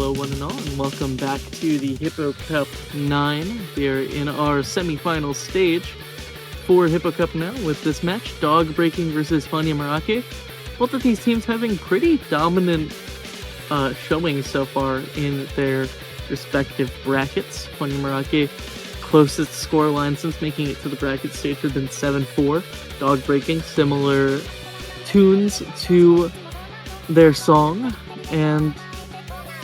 hello one and all, and welcome back to the Hippo Cup 9. We are in our semi-final stage for Hippo Cup now with this match, Dogbreaking versus Funyamorake. Both of these teams having pretty dominant showings so far in their respective brackets. Funyamorake, closest scoreline since making it to the bracket stage, had been 7-4. Dogbreaking, similar tunes to their song, and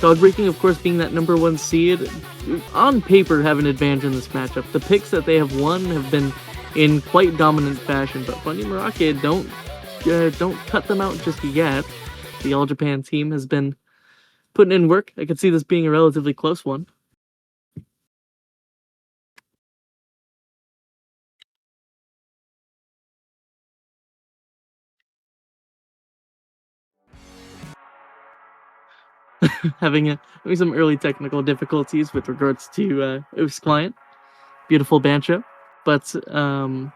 Dogbreaking, of course, being that number 1 seed, on paper have an advantage in this matchup. The picks that they have won have been in quite dominant fashion, but Funyamorake don't cut them out just yet. The All Japan team has been putting in work. I could see this being a relatively close one. having some early technical difficulties with regards to Oof's client. Beautiful banjo, but on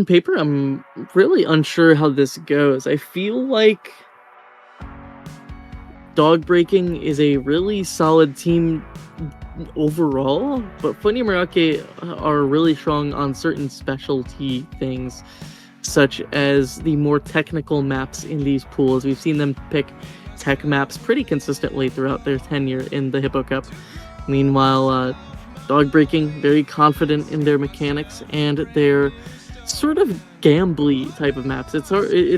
paper, I'm really unsure how this goes. I feel like Dogbreaking is a really solid team overall, but Funyamorake are really strong on certain specialty things, such as the more technical maps in these pools. We've seen them pick tech maps pretty consistently throughout their tenure in the Hippo Cup. Meanwhile, Dogbreaking, very confident in their mechanics and their sort of gambly type of maps. It's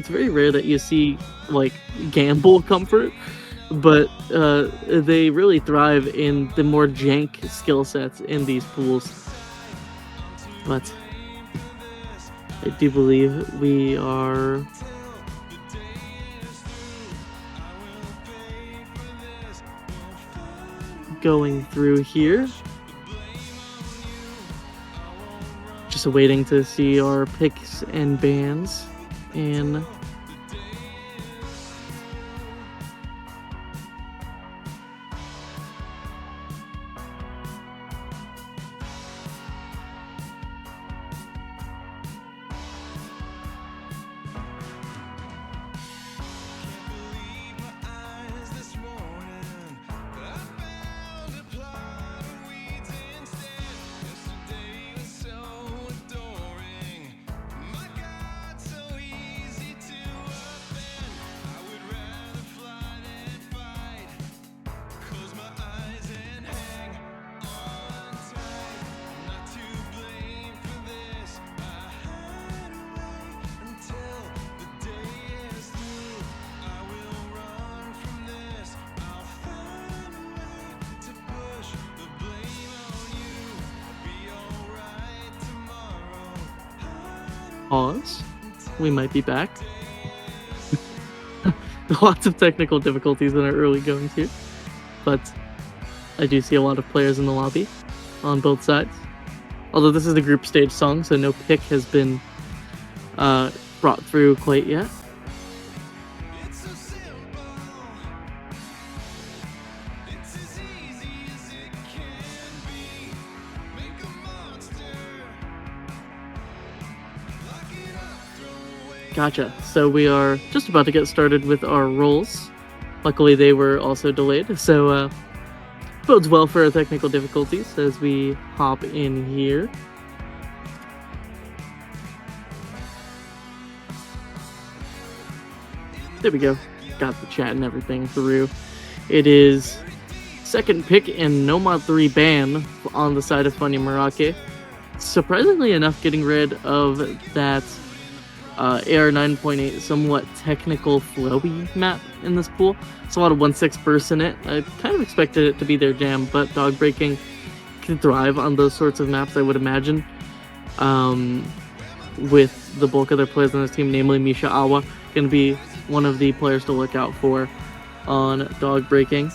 very rare that you see like gamble comfort, but they really thrive in the more jank skill sets in these pools. But I do believe we are going through here. Just waiting to see our picks and bans in pause. We might be back. Lots of technical difficulties in our early goings here, but I do see a lot of players in the lobby on both sides. Although this is the group stage song, so no pick has been brought through quite yet. Gotcha. So we are just about to get started with our rolls. Luckily, they were also delayed, so bodes well for our technical difficulties as we hop in here. There we go. Got the chat and everything through. It is second pick and no mod 3 ban on the side of Funyamorake. Surprisingly enough, getting rid of that AR 9.8 somewhat technical flowy map in this pool. It's a lot of 1/6 bursts in it. I kind of expected it to be their jam, but Dogbreaking can thrive on those sorts of maps, I would imagine. With the bulk of their players on this team, namely Misha Awa, going to be one of the players to look out for on Dogbreaking.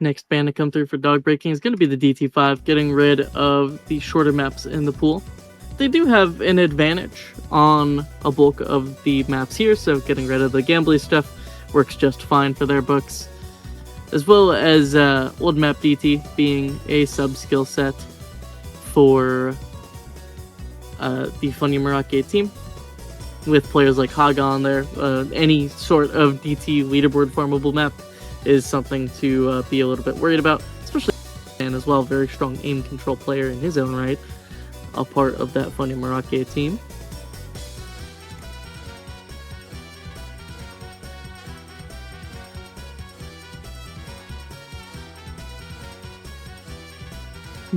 Next band to come through for dog breaking is going to be the DT5, getting rid of the shorter maps in the pool. They do have an advantage on a bulk of the maps here, so getting rid of the gambly stuff works just fine for their books. As well as old map DT being a sub-skill set for the Funyamorake team, with players like Haga on there. Any sort of DT leaderboard farmable map is something to be a little bit worried about, especially and as well, very strong aim control player in his own right, a part of that Funyamorake team.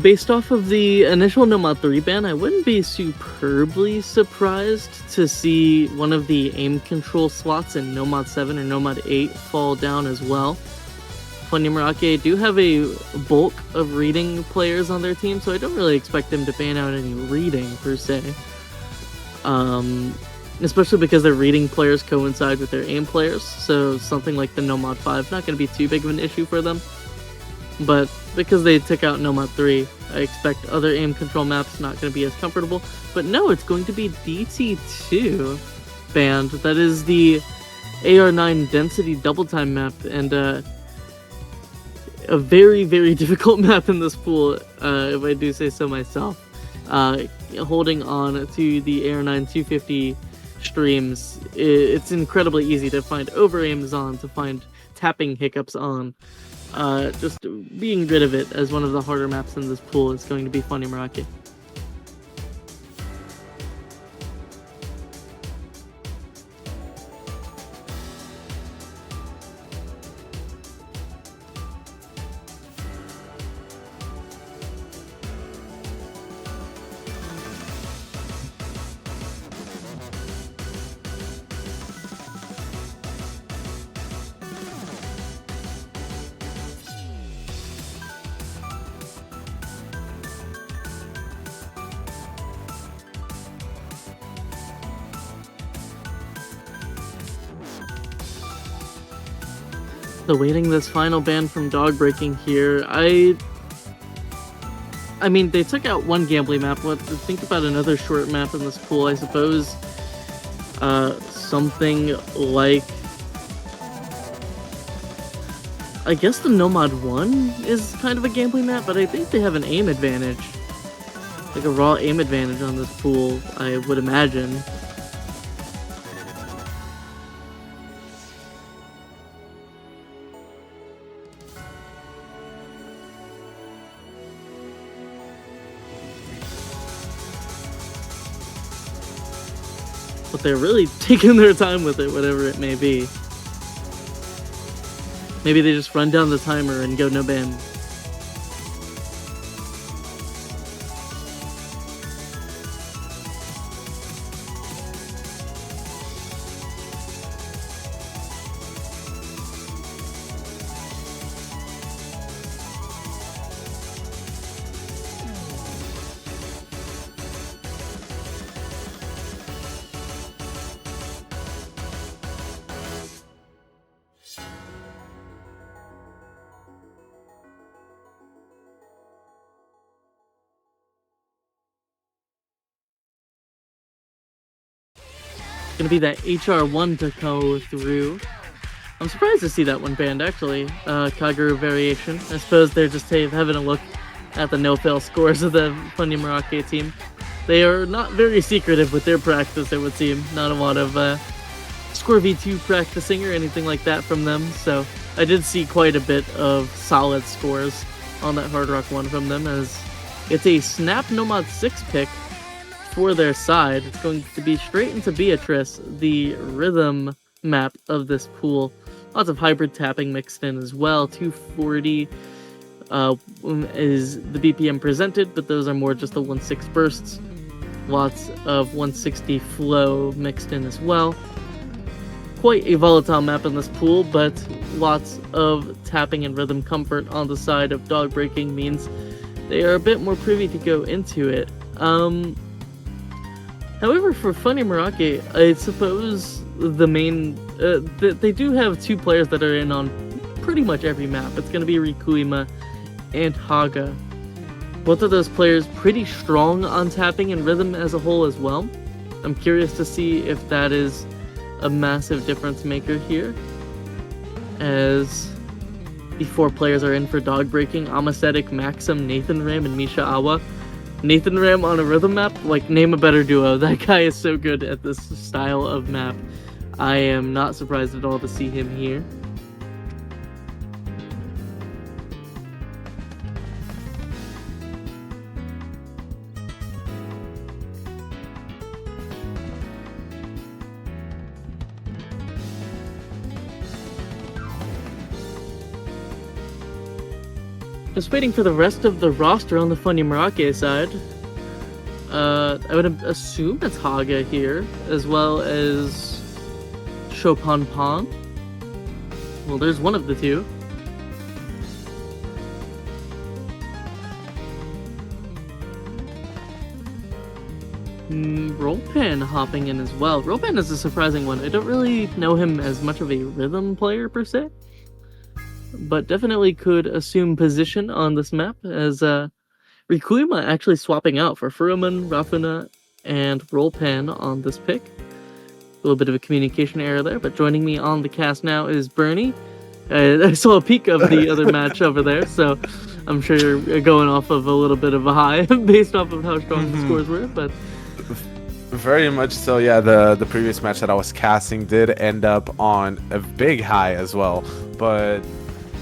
Based off of the initial Nomad 3 ban, I wouldn't be superbly surprised to see one of the aim control slots in Nomad 7 or Nomad 8 fall down as well. Funyamorake do have a bulk of reading players on their team, so I don't really expect them to ban out any reading per se. Especially because their reading players coincide with their aim players, so something like the Nomad 5 not going to be too big of an issue for them. But because they took out Nomad 3, I expect other aim control maps not going to be as comfortable. But no, it's going to be DT2 banned. That is the AR9 density double time map, and a very, very difficult map in this pool, if I do say so myself. Holding on to the AR9 250 streams, it's incredibly easy to find over aims on, to find tapping hiccups on. Just being rid of it as one of the harder maps in this pool is going to be Funyamorake. Awaiting this final ban from dog breaking here, I mean, they took out one gambling map. Think about another short map in this pool, I suppose. Something like, I guess the Nomad 1 is kind of a gambling map, but I think they have an aim advantage. Like a raw aim advantage on this pool, I would imagine. But they're really taking their time with it, whatever it may be. Maybe they just run down the timer and go no ban. Gonna be that HR1 to go through. I'm surprised to see that one banned, actually. Kaguru variation. I suppose they're just having a look at the no-fail scores of the Funyamorake team. They are not very secretive with their practice, it would seem. Not a lot of score v2 practicing or anything like that from them, so I did see quite a bit of solid scores on that Hard Rock 1 from them, as it's a Snap Nomad 6 pick for their side. It's going to be straight into Beatrice, the rhythm map of this pool. Lots of hybrid tapping mixed in as well. 240 is the BPM presented, but those are more just the 1/6 bursts. Lots of 160 flow mixed in as well. Quite a volatile map in this pool, but lots of tapping and rhythm comfort on the side of dog breaking means they are a bit more privy to go into it. However, for Funyamorake, I suppose the main... they do have two players that are in on pretty much every map. It's going to be Rikuima and Haga. Both of those players pretty strong on tapping and rhythm as a whole as well. I'm curious to see if that is a massive difference maker here, as the 4 players are in for dog breaking: Amacetic, Maxim, Nathan Ram, and Misha Awa. Nathan Ram on a rhythm map, like, name a better duo. That guy is so good at this style of map. I am not surprised at all to see him here. Just waiting for the rest of the roster on the Funyamorake side. I would assume it's Haga here, as well as Chopin Pong. Well, there's one of the two. Rollpan hopping in as well. Rollpan is a surprising one. I don't really know him as much of a rhythm player per se, but definitely could assume position on this map, as Rikuima actually swapping out for Furuman, Rafuna, and Rollpan on this pick. A little bit of a communication error there, but joining me on the cast now is Bernie. I saw a peek of the other match over there, so I'm sure you're going off of a little bit of a high based off of how strong the scores were, but... Very much so, yeah. The previous match that I was casting did end up on a big high as well, but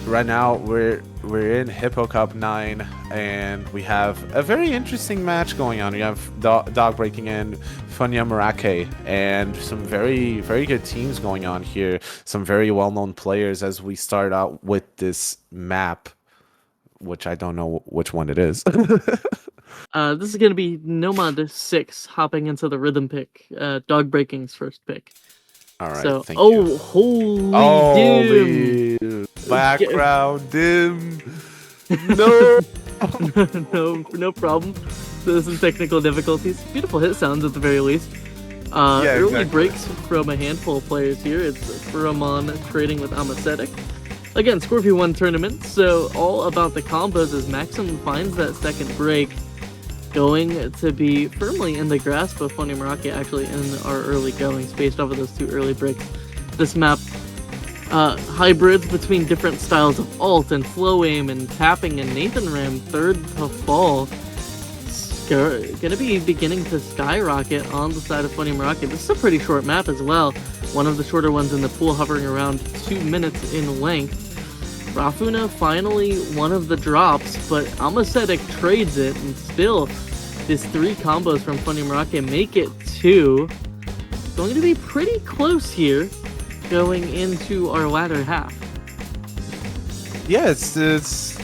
right now we're in Hippo Cup 9, and we have a very interesting match going on. We have Dog Breaking and Funyamorake, and some very good teams going on here. Some very well-known players as we start out with this map, which I don't know which one it is. This is going to be Nomad 6 hopping into the rhythm pick. Dog Breaking's first pick. All right, so, thank you. Holy dim! Background dim. No. no problem. There's some technical difficulties. Beautiful hit sounds at the very least. Yeah, early exactly. breaks from a handful of players here. It's Furamon trading with Amacetic. Again, Scorpio 1 tournament, so all about the combos as Maxim finds that second break. Going to be firmly in the grasp of Funyamorake actually in our early goings based off of those 2 early breaks. This map hybrids between different styles of alt and flow aim and tapping, and Nathan Ram third to fall. Gonna be beginning to skyrocket on the side of Funyamorake. This is a pretty short map as well. One of the shorter ones in the pool, hovering around 2 minutes in length. Rafuna finally one of the drops, but Amacetic trades it, and still these 3 combos from Funyamorake make it 2. Going to be pretty close here going into our latter half. Yeah, it's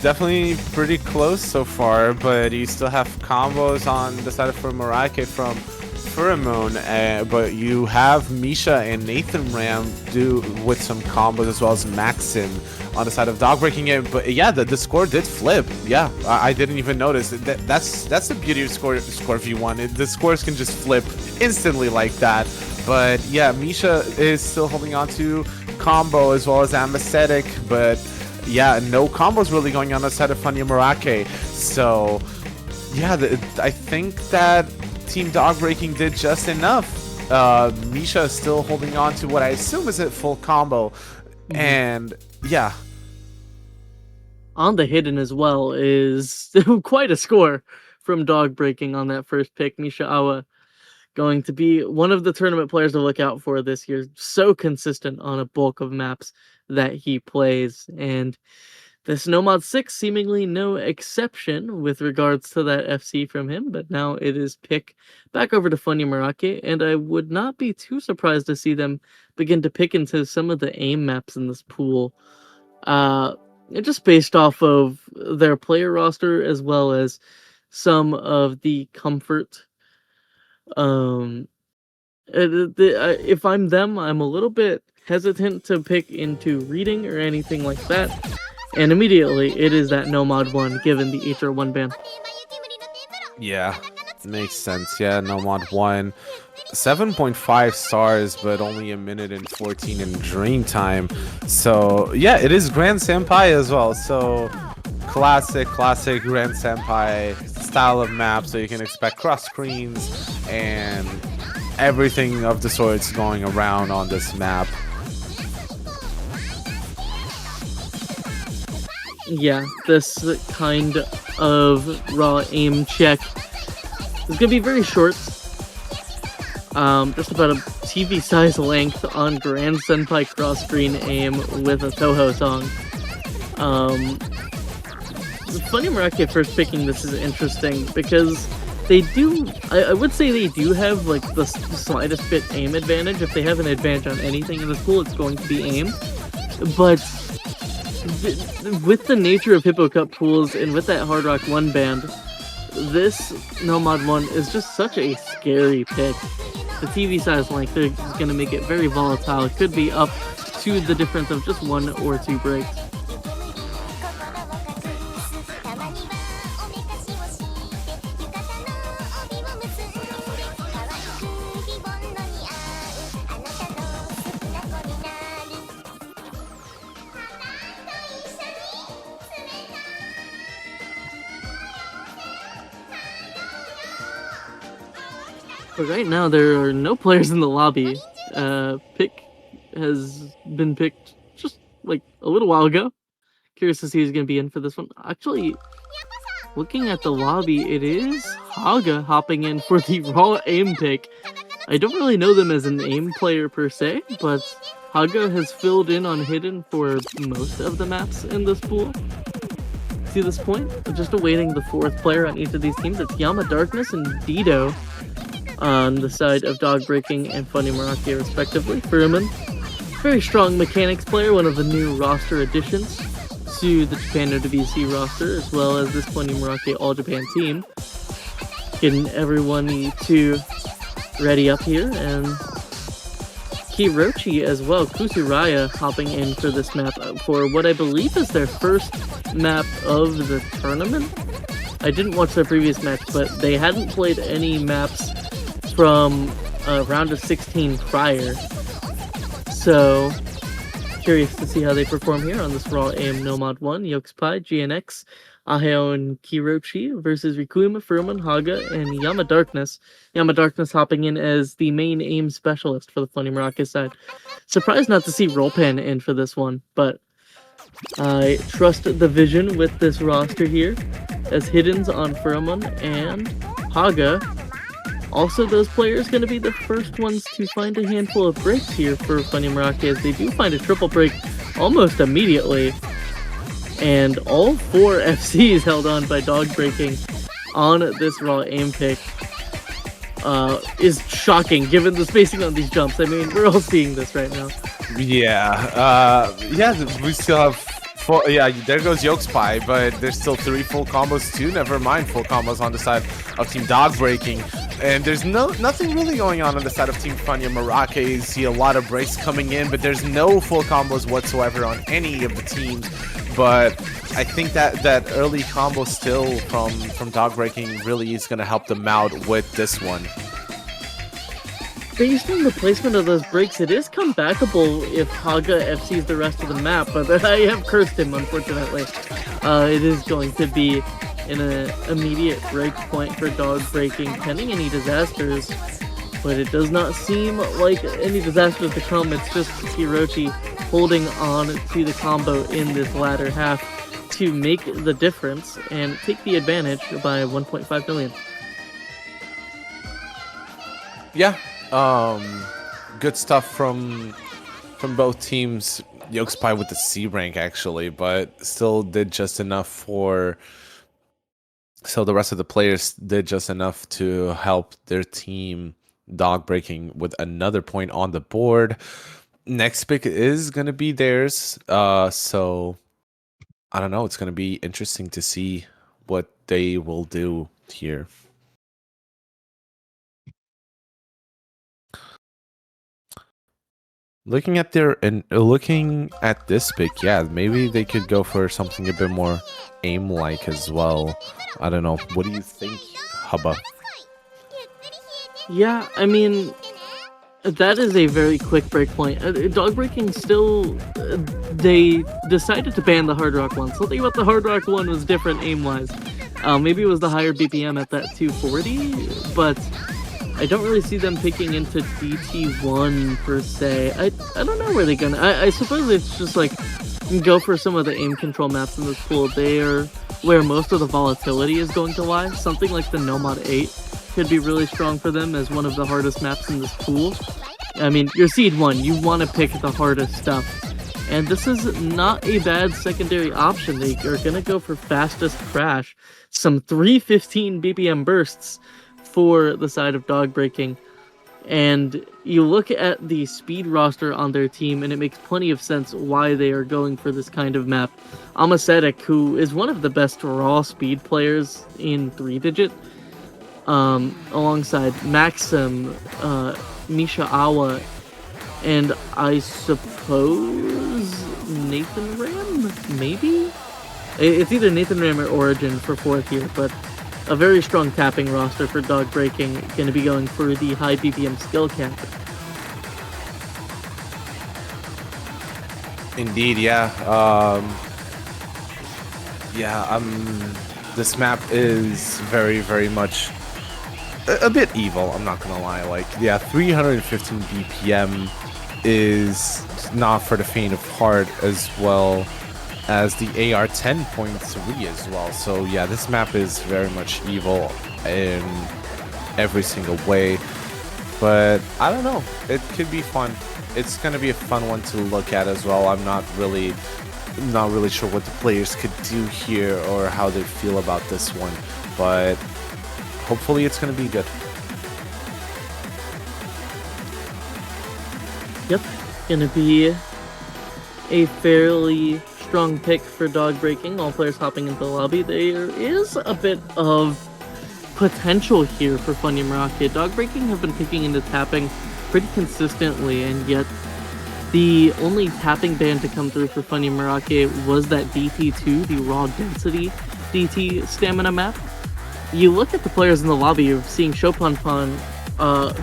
definitely pretty close so far, but you still have combos on the side of Funyamorake from Pheromone, but you have Misha and Nathan Ram do with some combos, as well as Maxim on the side of Dog Breaking it. But yeah, the score did flip. Yeah, I didn't even notice. That's the beauty of Score V1. The scores can just flip instantly like that. But yeah, Misha is still holding on to combo as well as Amacetic, but yeah, no combos really going on the side of Funyamorake. So yeah, I think that Team Dog Breaking did just enough. Misha is still holding on to what I assume is a full combo. And yeah. On the hidden as well is quite a score from Dog Breaking on that first pick. Misha Awa going to be one of the tournament players to look out for this year. So consistent on a bulk of maps that he plays. And this Nomad 6 seemingly no exception with regards to that FC from him, but now it is pick back over to Funyamorake, and I would not be too surprised to see them begin to pick into some of the aim maps in this pool. Just based off of their player roster as well as some of the comfort. If I'm them, I'm a little bit hesitant to pick into reading or anything like that. And immediately, it is that Nomad 1, given the HR1 ban. Yeah, makes sense. Yeah, Nomad 1 7.5 stars, but only a minute and 14 in Dream Time. So yeah, it is Grand Senpai as well. So classic Grand Senpai style of map. So you can expect cross screens and everything of the sorts going around on this map. Yeah, this kind of raw aim check is gonna be very short. Just about a TV size length on Grand Senpai cross screen aim with a Toho song. Funyamorake first picking this is interesting because they do, I would say they do have like the slightest bit aim advantage. If they have an advantage on anything in this pool, it's going to be aim. But with the nature of Hippo Cup pools and with that Hard Rock 1 band, this Nomad 1 is just such a scary pick. The TV size length is going to make it very volatile. It could be up to the difference of just 1 or 2 breaks. But right now, there are no players in the lobby. Pick has been picked just like a little while ago. Curious to see who's going to be in for this one. Actually, looking at the lobby, it is Haga hopping in for the raw aim pick. I don't really know them as an aim player per se, but Haga has filled in on Hidden for most of the maps in this pool. To this point, just awaiting the 4th player on each of these teams. It's Yama Darkness and Dido on the side of Dogbreaking and Funyamorake respectively. Furuman, very strong mechanics player, one of the new roster additions to the Japan WC roster, as well as this Funyamorake All Japan team. Getting everyone to ready up here, and Kirochi as well, Kusuraya hopping in for this map for what I believe is their first map of the tournament. I didn't watch their previous match, but they hadn't played any maps from a round of 16 prior. So, curious to see how they perform here on this Raw AM Nomad 1. Yokupai, GNX, Aheo, and Kirochi versus Rikuyama, Furuman, Haga, and Yama Darkness. Yama Darkness hopping in as the main aim specialist for the Funyamorake side. Surprised not to see Rollpan in for this one, but I trust the vision with this roster here, as Hidden's on Furuman and Haga. Also, those players going to be the first ones to find a handful of breaks here for Funyamorake, as they do find a triple break almost immediately. And all 4 FCs held on by Dogbreaking on this raw aim pick is shocking, given the spacing on these jumps. I mean, we're all seeing this right now. Yeah, we still have 4. Yeah, there goes Yokupai, but there's still 3 full combos too. Never mind full combos on the side of Team Dogbreaking. And there's nothing really going on the side of Team Funyamorake. You see a lot of breaks coming in, but there's no full combos whatsoever on any of the teams. But I think that early combo still from Dogbreaking really is going to help them out with this one. Based on the placement of those breaks, it is comebackable if Haga FCs the rest of the map, but I have cursed him, unfortunately. It is going to be an immediate break point for Dogbreaking, pending any disasters, but it does not seem like any disasters to come. It's just Kirochi holding on to the combo in this latter half to make the difference and take the advantage by 1.5 million. Yeah, good stuff from both teams. Yokupai with the C rank actually, but still did just enough for. So the rest of the players did just enough to help their team Dogbreaking with another point on the board. Next pick is going to be theirs. So I don't know. It's going to be interesting to see what they will do here. Looking at this pick, yeah, maybe they could go for something a bit more aim-like as well. I don't know. What do you think, Hubba? Yeah, I mean, that is a very quick breakpoint. Dog breaking still, they decided to ban the Hard Rock one. Something about the Hard Rock one was different aim-wise. Maybe it was the higher BPM at that 240, but I don't really see them picking into DT1 per se. I don't know where they're gonna. I suppose it's just like go for some of the aim control maps in this pool. They're where most of the volatility is going to lie. Something like the Nomad 8 could be really strong for them as one of the hardest maps in this pool. I mean, you're Seed 1, you want to pick the hardest stuff. And this is not a bad secondary option. They are going to go for fastest crash. Some 315 BPM bursts for the side of dog breaking. And you look at the speed roster on their team, and it makes plenty of sense why they are going for this kind of map. Amasetic, who is one of the best raw speed players in 3-digit, alongside Maxim, Misha Awa, and I suppose Nathan Ram, maybe? It's either Nathan Ram or Origin for 4th here, but a very strong tapping roster for dog breaking, going to be going for the high BPM skill cap. Indeed, yeah. This map is very, very much a bit evil, I'm not gonna lie. Like, yeah, 315 BPM is not for the faint of heart, as well as the AR 10.3 as well. So yeah, this map is very much evil in every single way, but I don't know, it could be fun. It's gonna be a fun one to look at as well. I'm not really sure what the players could do here or how they feel about this one, but hopefully it's gonna be good. Yep, gonna be a fairly strong pick for dog breaking. All players hopping into the lobby. There is a bit of potential here for Funyamorake. Dog breaking have been picking into tapping pretty consistently, and yet the only tapping ban to come through for Funyamorake was that DT2, the raw density DT stamina map. You look at the players in the lobby, you're seeing Shopanpan,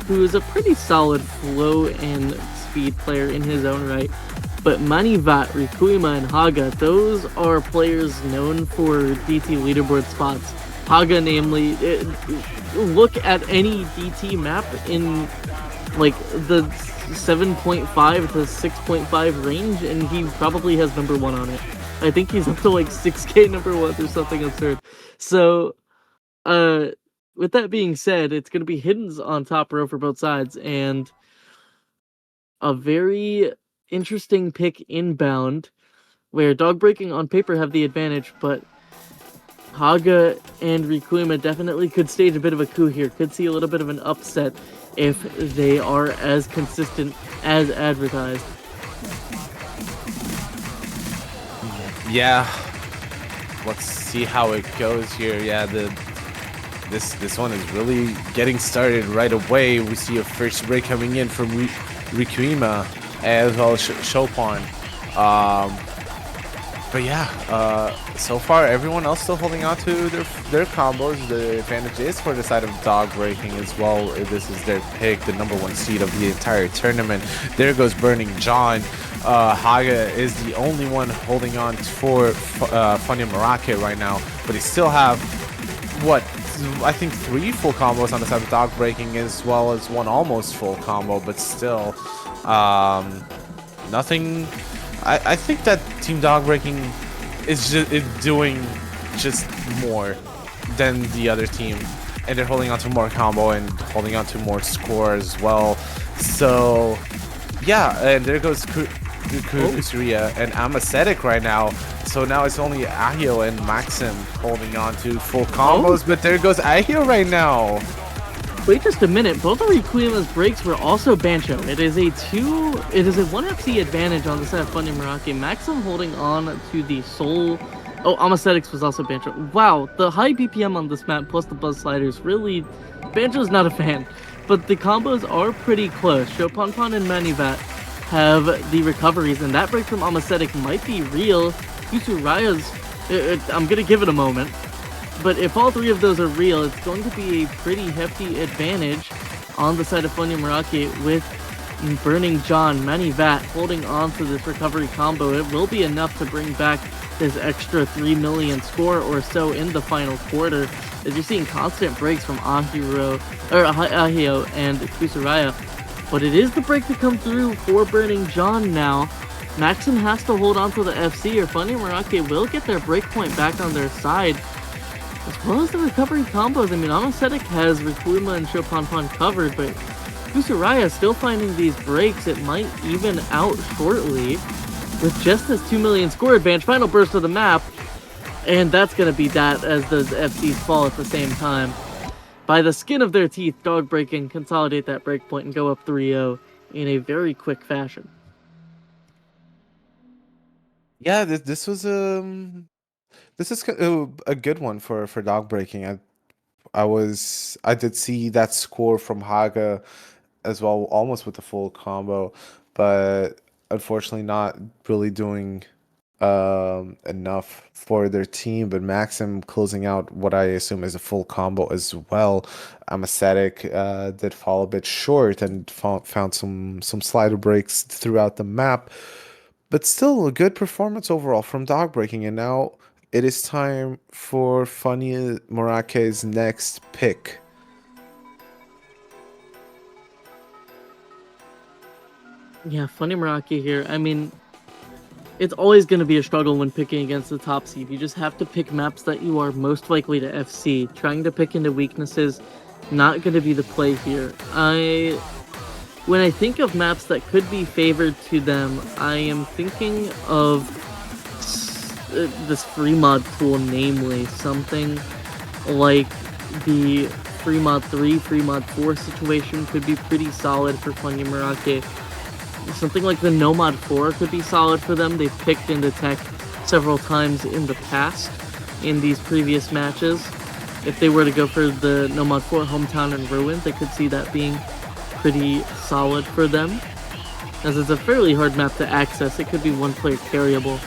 who is a pretty solid flow and speed player in his own right. But Manivat, Rikuima, and Haga, those are players known for DT leaderboard spots. Haga, namely, look at any DT map in like the 7.5 to 6.5 range, and he probably has number 1 on it. I think he's up to like 6k number 1 or something absurd. So, with that being said, it's going to be Hiddens on top row for both sides, and a very interesting pick inbound, where dog breaking on paper have the advantage, but Haga and Rikuima definitely could stage a bit of a coup here. Could see a little bit of an upset if they are as consistent as advertised. Yeah, let's see how it goes here. Yeah, this one is really getting started right away. We see a first break coming in from Rikuima as well as Chopin. But yeah, so far everyone else still holding on to their combos. The advantage is for the side of dog breaking as well. This is their pick, the number 1 seed of the entire tournament. There goes Burning John. Haga is the only one holding on for Funyamorake right now, but they still have, what, I think 3 full combos on the side of dog breaking, as well as 1 almost full combo, but still nothing. I think that Team Dog Breaking is doing just more than the other team, and they're holding on to more combo and holding on to more score as well. So yeah, and there goes Kusuria and Amasetic right now. So now it's only Ahio and Maxim holding on to full combos, but there goes Ahio right now. Wait just a minute, both of Rikuima's breaks were also Bancho. It is a 1 FC advantage on the side of Funyamorake. Maxim holding on to the Soul. Oh, Amasetics was also Bancho. Wow, the high BPM on this map plus the buzz sliders, really, Bancho's not a fan. But the combos are pretty close. Shopanpan and Manivat have the recoveries, and that break from Amasetic might be real. Kusuraya's, I'm gonna give it a moment. But if all 3 of those are real, it's going to be a pretty hefty advantage on the side of Funyamorake with Burning John, Manny Vat holding on to this recovery combo. It will be enough to bring back this extra 3 million score or so in the final quarter, as you're seeing constant breaks from Ahio and Kusaraya. But it is the break to come through for Burning John now. Maxim has to hold on to the FC, or Funyamorake will get their breakpoint back on their side, as well as the recovery combos. I mean, Anesthetic has Rikuma and Chopin covered, but Kusaraya still finding these breaks. It might even out shortly with just this 2 million score advantage. Final burst of the map, and that's going to be that, as those FCs fall at the same time. By the skin of their teeth, Dogbreaking consolidate that breakpoint and go up 3-0 in a very quick fashion. Yeah, this was this is a good one for Dogbreaking. I did see that score from Haga as well, almost with the full combo, but unfortunately not really doing enough for their team. But Maxim closing out what I assume is a full combo as well. Anesthetic did fall a bit short and found some slider breaks throughout the map, but still a good performance overall from Dogbreaking. And now it is time for Funyamораke's next pick. Yeah, Funyamorake here. I mean, it's always going to be a struggle when picking against the top seed. You just have to pick maps that you are most likely to FC. Trying to pick into weaknesses, not going to be the play here. When I think of maps that could be favored to them, I am thinking of this free mod pool, namely something like the free mod 3, free mod 4 situation could be pretty solid for Funyamorake. Something like the No Mod 4 could be solid for them. They've picked into tech several times in the past in these previous matches. If they were to go for the No Mod 4 Hometown and Ruins, I could see that being pretty solid for them, as it's a fairly hard map to access. It could be one player carryable.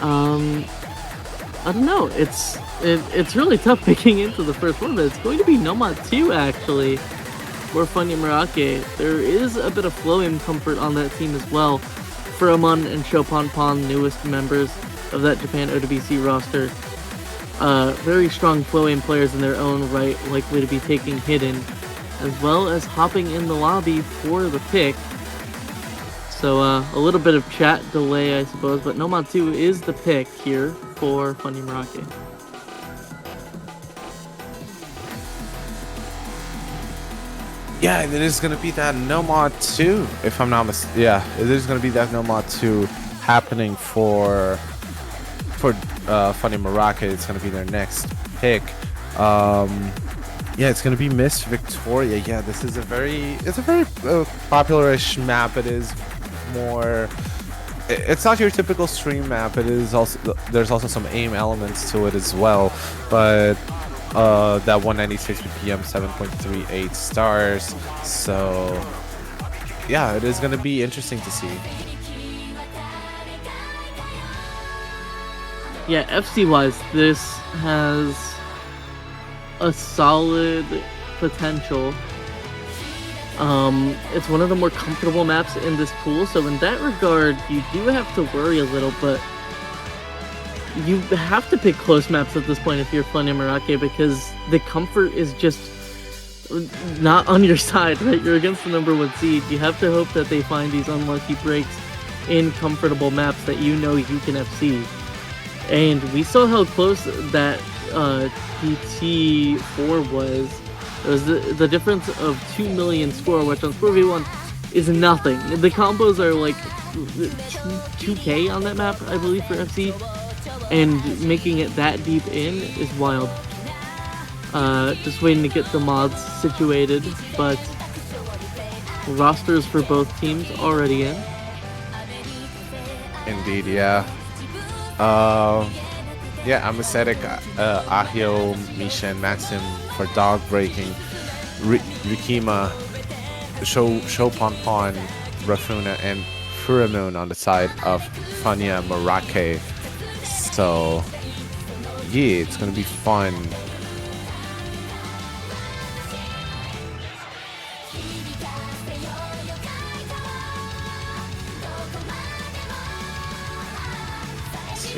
I don't know. It's really tough picking into the first one, but it's going to be No Mod 2 actually for Funyamorake. There is a bit of flow-aim comfort on that team as well. Furamon and Chopin, newest members of that Japan OWC roster. Very strong flow-aim players in their own right, likely to be taking hidden, as well as hopping in the lobby for the pick. So a little bit of chat delay, I suppose, but No Mod 2 is the pick here for Funyamorake. Yeah, it is going to be that No Mod 2, if I'm not mistaken. Yeah, it is going to be that No Mod 2 happening for Funyamorake. It's going to be their next pick. Yeah, it's going to be Miss Victoria. Yeah, this is a very popular-ish map. It is more, it's not your typical stream map. It is also, there's also some aim elements to it as well, but that 196 BPM, 7.38 stars. So yeah, it is going to be interesting to see. Yeah, FC wise, this has a solid potential. It's one of the more comfortable maps in this pool, so in that regard, you do have to worry a little, but you have to pick close maps at this point if you're Funyamorake, because the comfort is just not on your side, right? You're against the #1 seed. You have to hope that they find these unlucky breaks in comfortable maps that you know you can FC. And we saw how close that PT4 was. It was the difference of 2 million score, which on Score V1 is nothing. The combos are like 2K on that map, I believe, for FC. And making it that deep in is wild. Just waiting to get the mods situated, but rosters for both teams already in. Indeed, yeah. Yeah, Anesthetic, Ahio, Misha, and Maxim for Dogbreaking. Rikima, Chopin, Rafuna, and Furamon on the side of Funyamorake. So yeah, it's gonna be fun.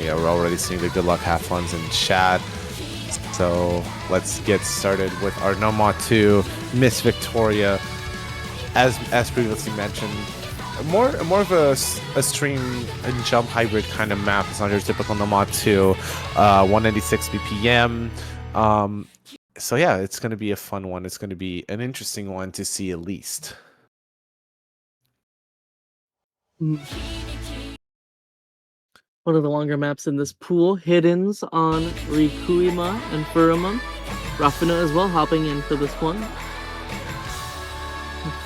Yeah, we're already seeing the good luck have funs in chat. So let's get started with our Nomad 2, Miss Victoria. As previously mentioned, more of a stream and jump hybrid kind of map. It's not your typical Nomad 2. 196 BPM. So yeah, it's going to be a fun one. It's going to be an interesting one to see at least. One of the longer maps in this pool, Hiddens on Rikuima and Furamon. Rafuna as well hopping in for this one.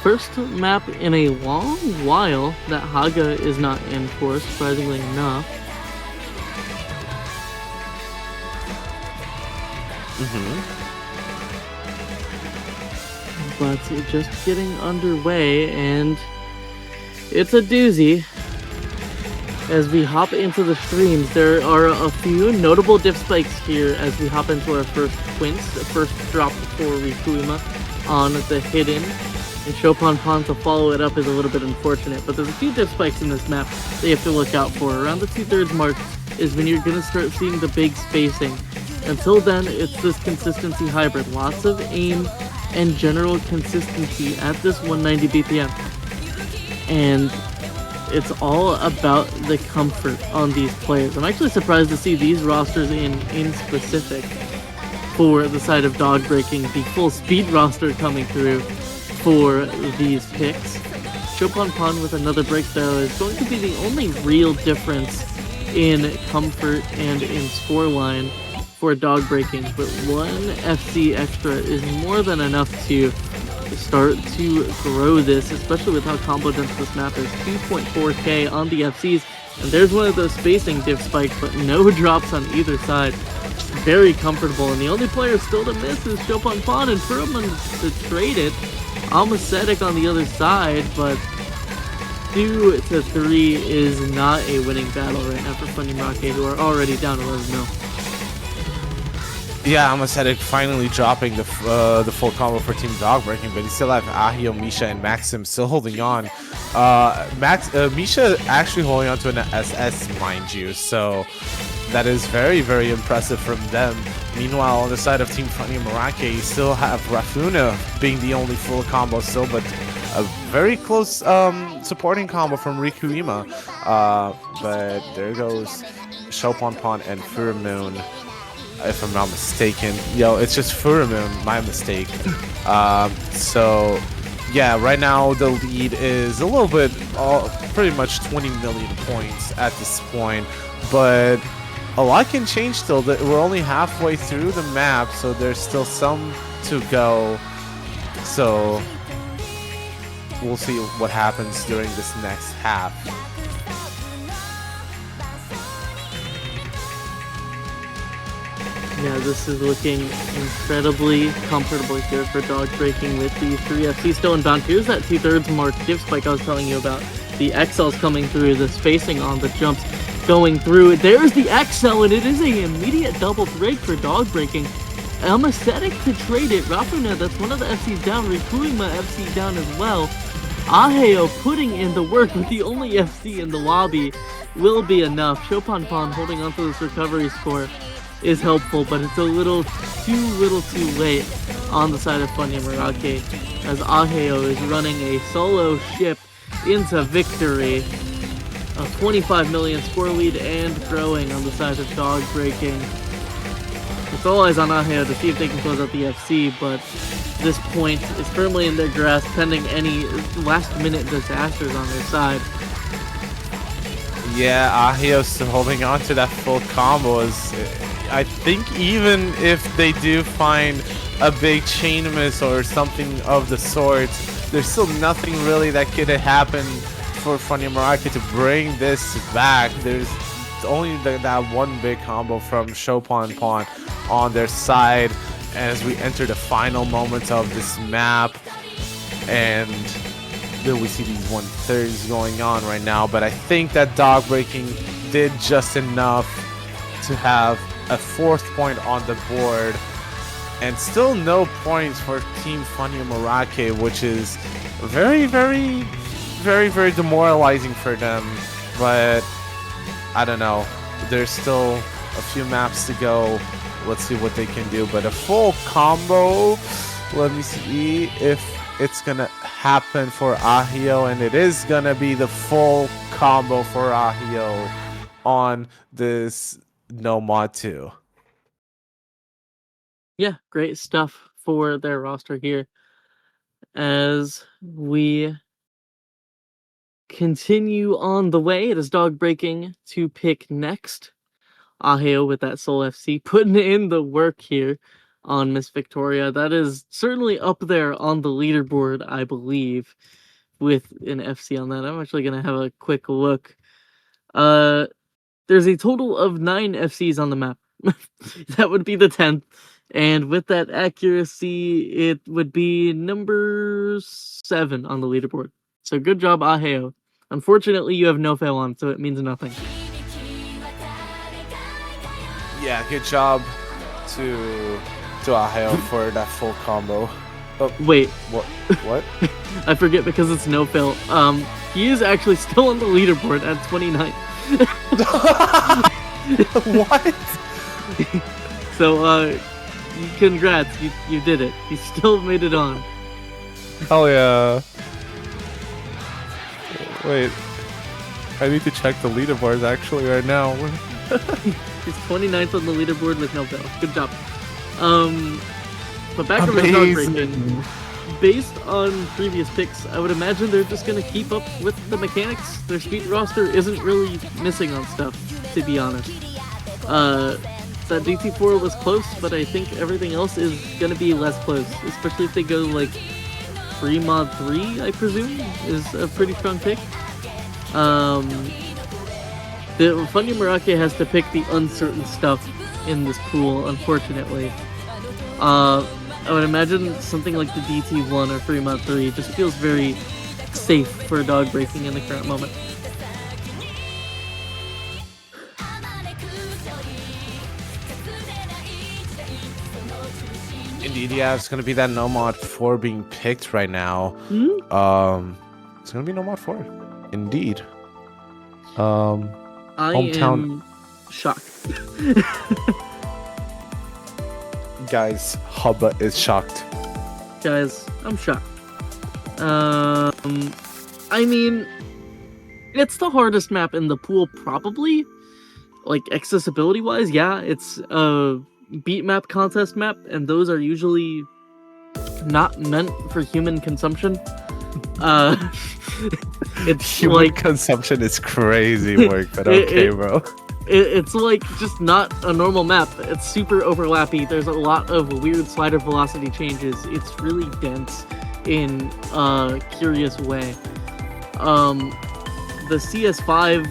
First map in a long while that Haga is not in for, surprisingly enough. But just getting underway, and it's a doozy. As we hop into the streams, there are a few notable diff spikes here as we hop into our first quints. The first drop for Rikuima on the Hidden, and Chopin Pon to follow it up is a little bit unfortunate, but there's a few diff spikes in this map that you have to look out for. Around the 2/3 mark is when you're going to start seeing the big spacing. Until then, it's this consistency hybrid. Lots of aim and general consistency at this 190 BPM. And it's all about the comfort on these players. I'm actually surprised to see these rosters in specific for the side of dog breaking, the full speed roster coming through for these picks. Chopin Pon with another break though is going to be the only real difference in comfort and in scoreline for dog breaking, but one FC extra is more than enough to start to grow this, especially with how combo dense this map is. 2.4k on the FCs, and there's one of those spacing diff spikes, but no drops on either side. Very comfortable, and the only player still to miss is Chopin Pon, and Furamon to trade it. Almocetic on the other side, but 2-3 is not a winning battle right now for Funyamorake, who are already down 11-0. Yeah, Almocetic finally dropping the full combo for Team Dog Breaking, but he still have Ahio, Misha, and Maxim still holding on. Misha actually holding on to an SS, mind you, so that is very, very impressive from them. Meanwhile, on the side of Team Funyamorake, you still have Rafuna being the only full combo still, but a very close supporting combo from Rikuima. But there goes Chopin Pon and Furamon, if I'm not mistaken. Yo, it's just Furamon, my mistake. So yeah, right now the lead is a little bit, pretty much 20 million points at this point, but a lot can change still. We're only halfway through the map, so there's still some to go. So we'll see what happens during this next half. Yeah, this is looking incredibly comfortable here for dog breaking with the 3 FC still inbound. Here's that 2/3 mark diff spike I was telling you about. The XLs coming through, the spacing on the jumps going through. There's the XL, and it is an immediate double break for dog breaking. Almocetic to trade it. Rafuna, that's one of the FCs down. Rikuima FC down as well. Aheo putting in the work with the only FC in the lobby will be enough. Chopin Pon holding on to this recovery score is helpful, but it's a little too late on the side of Funyamorake, as Aheo is running a solo ship into victory. A 25 million score lead and growing on the side of dog breaking. It's all eyes on Aheo to see if they can close out the FC, but this point is firmly in their grasp pending any last minute disasters on their side. Yeah, Ahio still holding on to that full combo. I think even if they do find a big chain miss or something of the sort, there's still nothing really that could happen for Funyamorake to bring this back. There's only that one big combo from Chopin Pon on their side as we enter the final moments of this map, and then we see these 1/3s going on right now. But I think that dog breaking did just enough to have a 4th point on the board, and still no points for Team Funyamorake, which is very demoralizing for them. But I don't know. There's still a few maps to go. Let's see what they can do. But a full combo. Let me see if it's gonna happen for Ahio, and it is gonna be the full combo for Ahio on this no mod 2. Yeah, great stuff for their roster here. As we continue on the way, it is dog breaking to pick next. Ahio with that Soul FC putting in the work here on Miss Victoria. That is certainly up there on the leaderboard, I believe, with an FC on that. I'm actually gonna have a quick look. There's a total of 9 FCs on the map. That would be the 10th. And with that accuracy, it would be number 7 on the leaderboard. So good job, Aheo. Unfortunately, you have no fail on, so it means nothing. Yeah, good job to Ahio for that full combo. Oh, wait, what? I forget because it's no fail. He is actually still on the leaderboard at 29. What? So, congrats, you did it. You still made it on. Hell yeah. Wait, I need to check the leaderboards actually right now. He's 29th on the leaderboard with no fail. Good job. But back over to dog breaking. Based on previous picks, I would imagine they're just gonna keep up with the mechanics. Their speed roster isn't really missing on stuff, to be honest. That DT4 was close, but I think everything else is gonna be less close, especially if they go like free mod 3, I presume, is a pretty strong pick. The Funyamorake has to pick the uncertain stuff in this pool, unfortunately. I would imagine something like the DT1 or free mod 3 just feels very safe for dog breaking in the current moment. Indeed, yeah, it's gonna be that no mod 4 being picked right now. It's gonna be no mod 4. Indeed. I am shocked. Guys, Hubba is shocked. Guys, I'm shocked. I mean, it's the hardest map in the pool, probably. Like, accessibility-wise, yeah, it's a beat map contest map, and those are usually not meant for human consumption. It's Human like consumption is crazy work, but okay, bro. It's like just not a normal map. It's super overlappy. There's a lot of weird slider velocity changes. It's really dense in a curious way. The CS5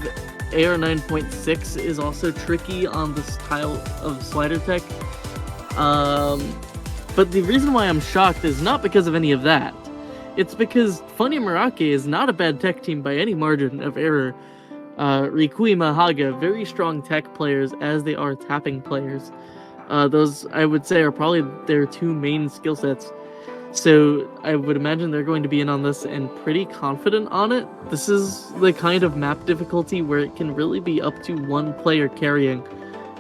AR 9.6 is also tricky on the style of slider tech. But the reason why I'm shocked is not because of any of that. It's because Funyamorake is not a bad tech team by any margin of error. Rikuima, Haga, very strong tech players as they are tapping players. Those, I would say, are probably their 2 main skill sets. So I would imagine they're going to be in on this and pretty confident on it. This is the kind of map difficulty where it can really be up to 1 player carrying.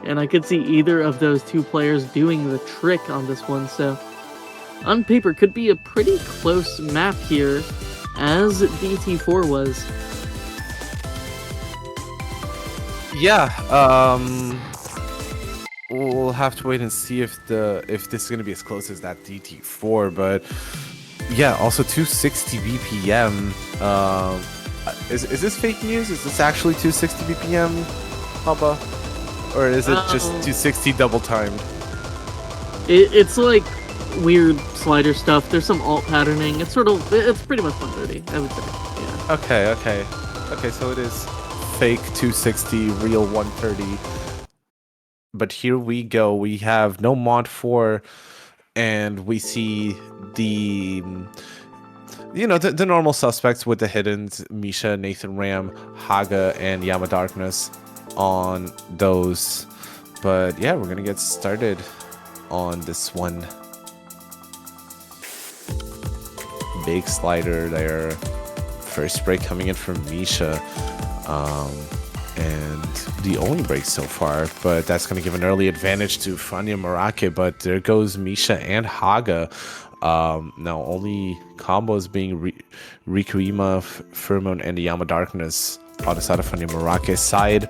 And I could see either of those 2 players doing the trick on this one, so on paper could be a pretty close map here, as DT4 was. Yeah, we'll have to wait and see if this is gonna be as close as that DT4, but yeah, also 260 BPM. Is this fake news? Is this actually 260 BPM, Hubba? Or is it just 260 double timed? It's like weird slider stuff. There's some alt patterning. It's pretty much 130, I would say. Yeah. Okay, so it is fake 260, real 130. But here we go. We have no mod 4, and we see the normal suspects with the hiddens: Misha, Nathan Ram, Haga, and Yama Darkness on those. But yeah, we're gonna get started on this one. Big slider there. First spray coming in from Misha. and the only break so far, but that's going to give an early advantage to Funyamorake. But there goes Misha and Haga. Now only combos being Rikuima, Pheromone, and the Yama Darkness on the side of Funyamorake. Side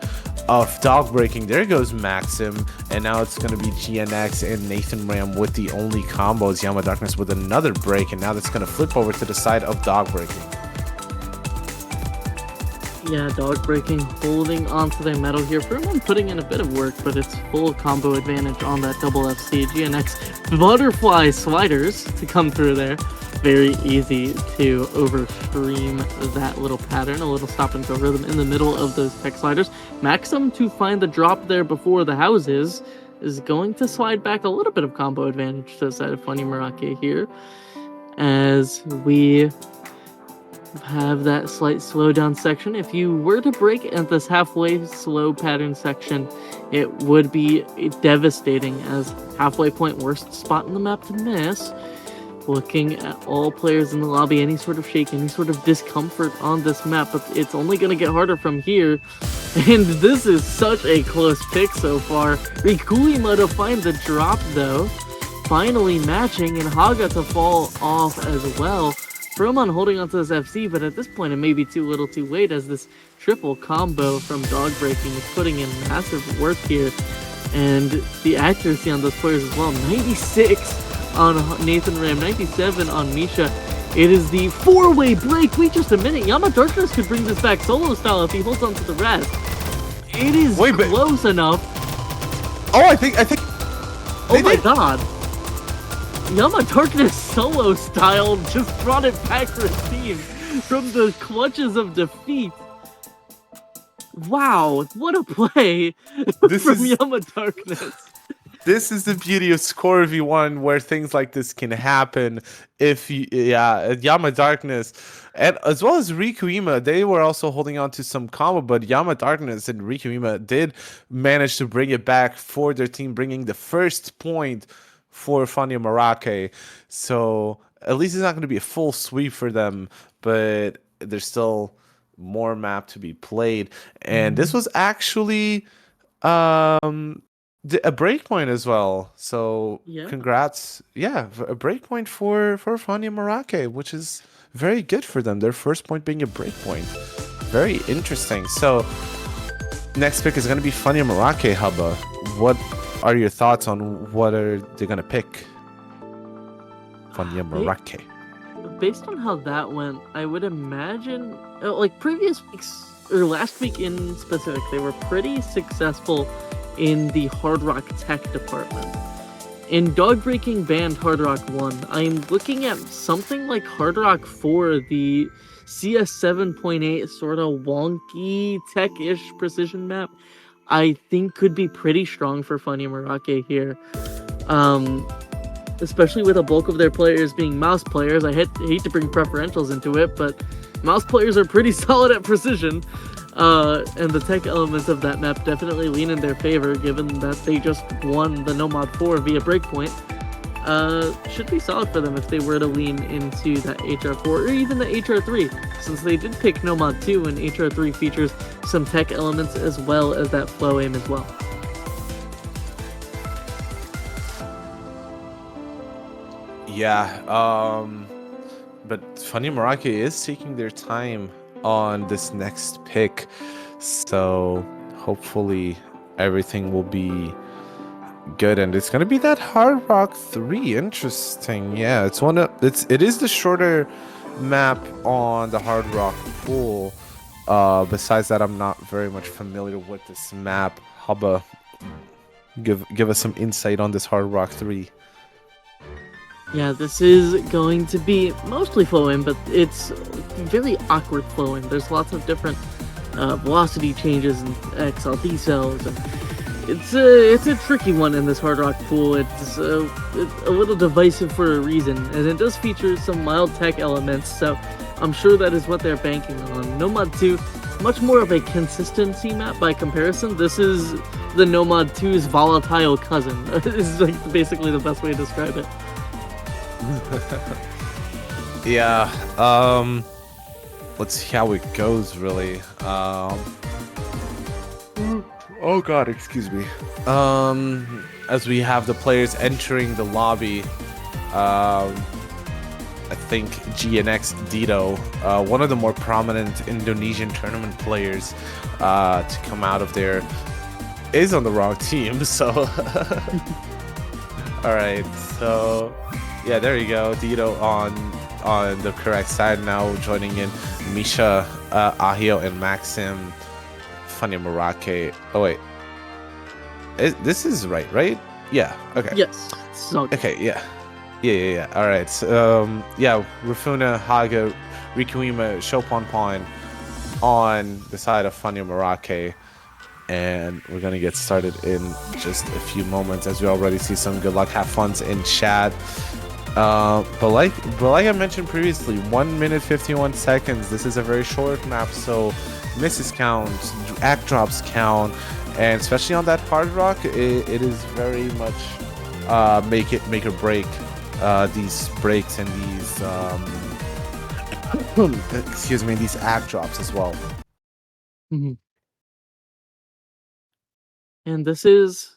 of Dog Breaking, there goes Maxim, and now it's going to be GNX and Nathan Ram with the only combos. Yama Darkness with another break, and now that's going to flip over to the side of Dog Breaking. Yeah, Dog Breaking holding onto their metal here. Pheromone putting in a bit of work, but it's full combo advantage on that double FC. GNX butterfly sliders to come through there. Very easy to overstream that little pattern, a little stop and go rhythm in the middle of those tech sliders. Maxim, to find the drop there before the houses, is going to slide back a little bit of combo advantage to the side of Funyamorake here, as we have that slight slowdown section. If you were to break at this halfway slow pattern section, it would be devastating, as halfway point, worst spot in the map to miss. Looking at all players in the lobby, any sort of shake, any sort of discomfort on this map, but it's only going to get harder from here. And this is such a close pick so far. Rikuima to find the drop though, finally matching, and Haga to fall off as well. Pheromone holding onto this FC, but at this point it may be too little too late, as this triple combo from Dog Breaking is putting in massive work here. And the accuracy on those players as well. 96 on Nathan Ram, 97 on Misha. It is the four-way break. Wait just a minute. Yama Darkness could bring this back solo style if he holds on to the rest. It is close enough. Oh, I think. Oh my god. Yama Darkness solo style just brought it back for his team from the clutches of defeat. Wow, what a play from Yama Darkness. This is the beauty of Score V1, where things like this can happen. Yama Darkness, and as well as Rikuima, they were also holding on to some combo, but Yama Darkness and Rikuima did manage to bring it back for their team, bringing the first point for Funyamorake. So at least it's not going to be a full sweep for them, but there's still more map to be played. And this was actually a breakpoint as well. So congrats. Yeah, a breakpoint for Funyamorake, which is very good for them. Their first point being a breakpoint. Very interesting. So next pick is going to be Funyamorake. Hubba, what are your thoughts on what are they going to pick? Funyamorake. Based on how that went, I would imagine, like previous weeks, or last week in specific, they were pretty successful in the Hard Rock Tech department. In Dog Breaking banned Hard Rock 1, I'm looking at something like Hard Rock 4, the CS 7.8 sort of wonky tech-ish precision map, I think could be pretty strong for Funyamorake here. Especially with a bulk of their players being mouse players. I hate to bring preferentials into it, but mouse players are pretty solid at precision. And the tech elements of that map definitely lean in their favor, given that they just won the Nomad 4 via Breakpoint. Should be solid for them if they were to lean into that HR4 or even the HR3, since they did pick Nomad 2, and HR3 features some tech elements as well as that flow aim as well. Yeah, but Funyamorake is taking their time on this next pick, so hopefully everything will be good, and it's gonna be that Hard Rock 3. Interesting. Yeah, it is the shorter map on the Hard Rock pool. Besides that, I'm not very much familiar with this map. Hubba, give us some insight on this Hard Rock 3. Yeah, this is going to be mostly flow-in, but it's very awkward flow-in. There's lots of different velocity changes and XLD cells, and it's a tricky one in this Hard Rock pool. It's a little divisive for a reason, and it does feature some mild tech elements, so I'm sure that is what they're banking on. Nomad 2, much more of a consistency map by comparison. This is the Nomad 2's volatile cousin. This is like basically the best way to describe it. Yeah, let's see how it goes, really. Oh God, excuse me. As we have the players entering the lobby, I think GNX Dito, one of the more prominent Indonesian tournament players, to come out of there, is on the wrong team. So, all right. So, yeah, there you go. Dito on the correct side now, joining in Misha, Ahio, and Maxim. Funyamorake. Oh wait, this is right? Yeah. Okay. Yes. So okay. Yeah. All right. Yeah. Rafuna, Haga, Rikuima, Shoponpon on the side of Funyamorake, and we're gonna get started in just a few moments. As we already see some good luck, have funs in chat. But like I mentioned previously, 1 minute 51 seconds. This is a very short map, so misses count, act drops count, and especially on that hard rock, it is very much make or break these breaks and these excuse me, these act drops as well. And this is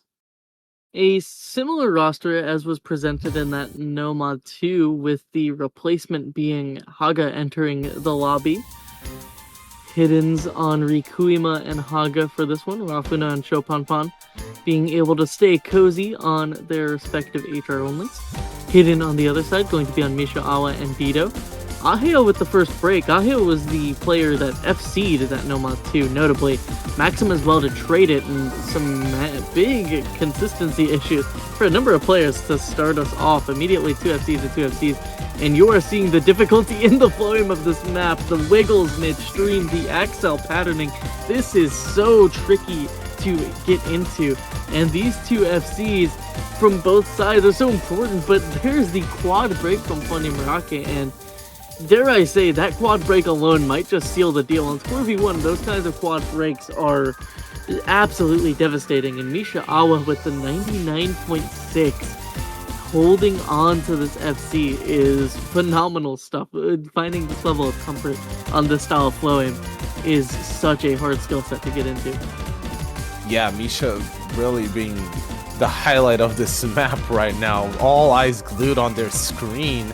a similar roster as was presented in that No Mod 2, with the replacement being Haga entering the lobby. Hiddens on Rikuima and Haga for this one, Rafuna and Shopanpan being able to stay cozy on their respective HR onlys. Hidden on the other side, going to be on Misha, Awa, and Dito. Ahio with the first break. Ahio was the player that FC'd that No Mod 2, notably. Maxim as well to trade it, and some big consistency issues for a number of players to start us off. Immediately 2 FCs and 2 FCs. And you are seeing the difficulty in the flowing of this map, the wiggles midstream, the axel patterning. This is so tricky to get into. And these 2 FCs from both sides are so important, but there's the quad break from Funyamorake, and dare I say, that quad break alone might just seal the deal. On Score V1, those kinds of quad breaks are absolutely devastating, and Misha Awa with the 99.6 holding on to this FC is phenomenal stuff. Finding this level of comfort on this style of flowing is such a hard skill set to get into. Yeah, Misha really being the highlight of this map right now. All eyes glued on their screen.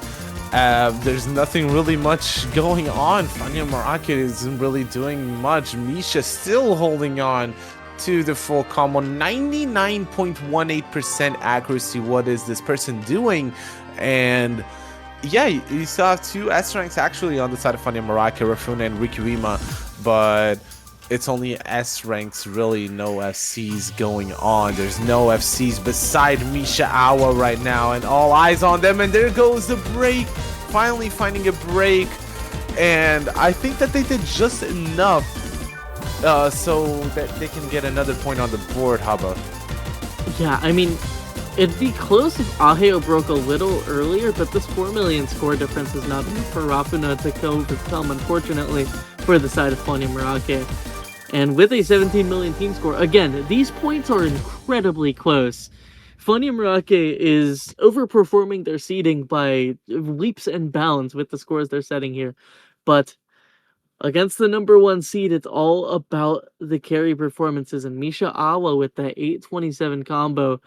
There's nothing really much going on. Funyamorake isn't really doing much. Misha still holding on to the full combo. 99.18% accuracy. What is this person doing? And yeah, you saw 2 S ranks actually on the side of Funyamorake, Rafuna and Rikuima, but it's only S ranks, really no FCs going on. There's no FCs beside Misha Awa right now, and all eyes on them, and there goes the break. Finally finding a break, and I think that they did just enough so that they can get another point on the board, Haba. Yeah, I mean, it'd be close if Aheo broke a little earlier, but this 4 million score difference is not enough for Rafuna to overcome, unfortunately, for the side of Funyamorake. And with a 17 million team score, again, these points are incredibly close. Funyamorake is overperforming their seeding by leaps and bounds with the scores they're setting here. But against the number 1 seed, it's all about the carry performances. And Misha Awa with that 827 combo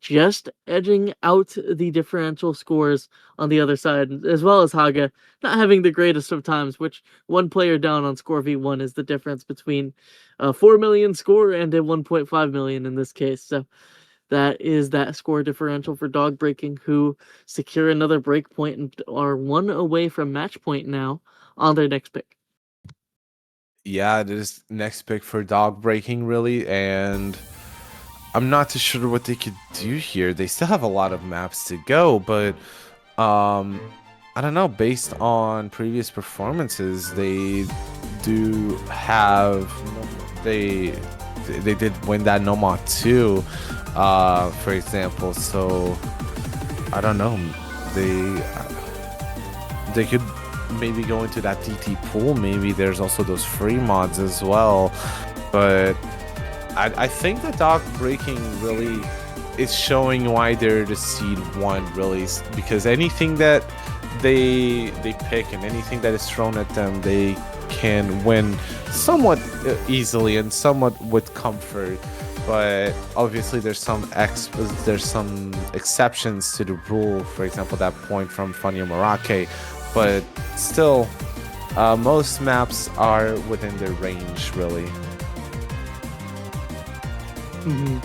just edging out the differential scores on the other side, as well as Haga not having the greatest of times, which 1 player down on Score V1 is the difference between a 4 million score and a 1.5 million in this case. So that is that score differential for Dog Breaking, who secure another break point and are 1 away from match point now on their next pick. Yeah, this next pick for Dog Breaking, really, and I'm not too sure what they could do here. They still have a lot of maps to go, but I don't know, based on previous performances, they do have they did win that No Mod 2, for example, so I don't know, they could maybe go into that DT pool. Maybe there's also those free mods as well, but I think that Dog Breaking really is showing why they're the seed 1, really, because anything that they pick and anything that is thrown at them, they can win somewhat easily and somewhat with comfort. but obviously there's some exceptions to the rule. For example, that point from Funyamorake, but still, most maps are within their range, really. Mm-hmm.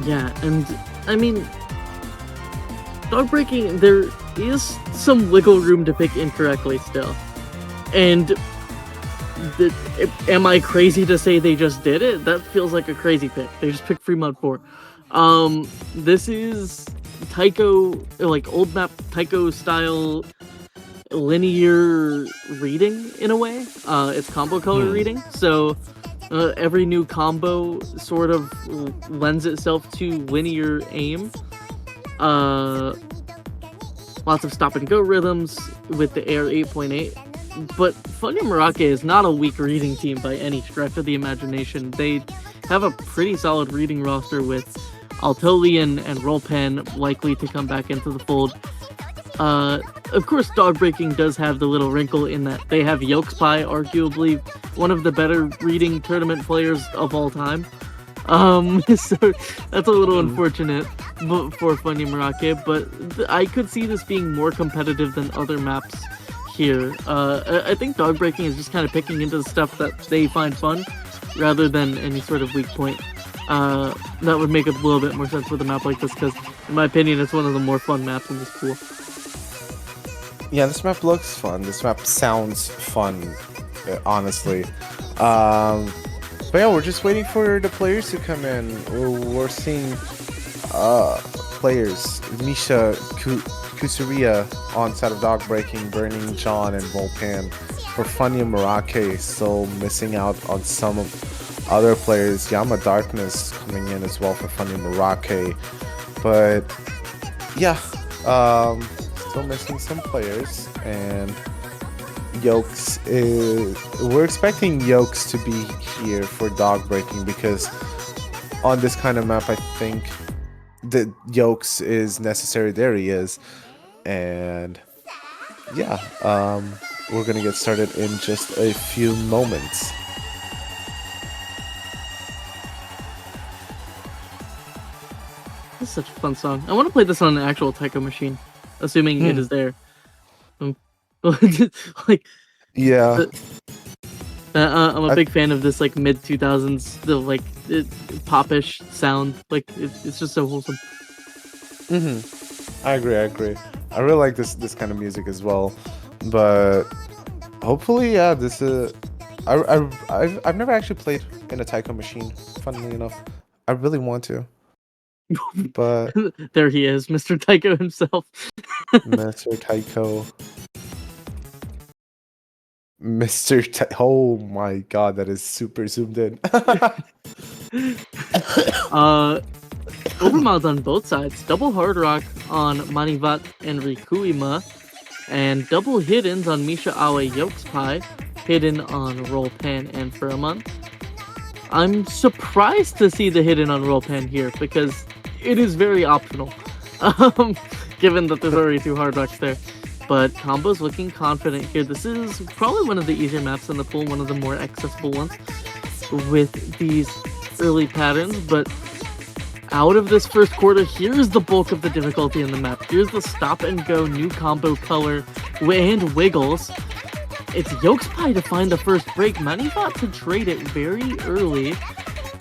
Yeah, and I mean, dog breaking, there is some wiggle room to pick incorrectly still. And am I crazy to say they just did it? That feels like a crazy pick. They just picked Fremont 4. This is Taiko, like old map Taiko style linear reading in a way. It's combo color reading, so every new combo sort of lends itself to linear aim. Lots of stop and go rhythms with the Air 8.8. But Funyamorake is not a weak reading team by any stretch of the imagination. They have a pretty solid reading roster with Altoli and Rollpan likely to come back into the fold. Of course, dog breaking does have the little wrinkle in that they have Yolkspie, arguably one of the better reading tournament players of all time. So that's a little unfortunate for Funyamorake, but I could see this being more competitive than other maps here. I think dog breaking is just kind of picking into the stuff that they find fun rather than any sort of weak point. That would make a little bit more sense with a map like this because, in my opinion, it's one of the more fun maps in this pool. Yeah, this map looks fun. This map sounds fun, honestly. But yeah, we're just waiting for the players to come in. We're seeing players, Misha Kusuria on side of dog breaking, Burning John and Volpan. For Funyamorake, still missing out on some other players. Yama Darkness coming in as well for Funyamorake. But yeah, still missing some players, and Yokes we're expecting Yokes to be here for dog breaking because on this kind of map I think that Yokes is necessary. There he is. And yeah, we're gonna get started in just a few moments. This is such a fun song. I want to play this on an actual Taiko machine, assuming it is there. Like, yeah, I'm a big fan of this like mid 2000s, the like popish sound. Like it's just so wholesome. I agree. I really like this kind of music as well, but hopefully, yeah, this I've never actually played in a Taiko machine. Funnily enough, I really want to. But there he is, Mr. Taiko himself. Mr. Taiko. Oh my god, that is super zoomed in. Overmouth on both sides, double hard rock on Manivat and Rikuima, and double hiddens on Misha Awe Yolkspie, hidden on Rollpan and Pheromone. I'm surprised to see the hidden on Rollpan here because it is very optional, given that there's already 2 hard rocks there. But Combo's looking confident here. This is probably one of the easier maps in the pool, one of the more accessible ones with these early patterns. But out of this first quarter, here's the bulk of the difficulty in the map. Here's the stop and go new combo color and wiggles. It's Yolkspie to find the first break. Manivat to trade it very early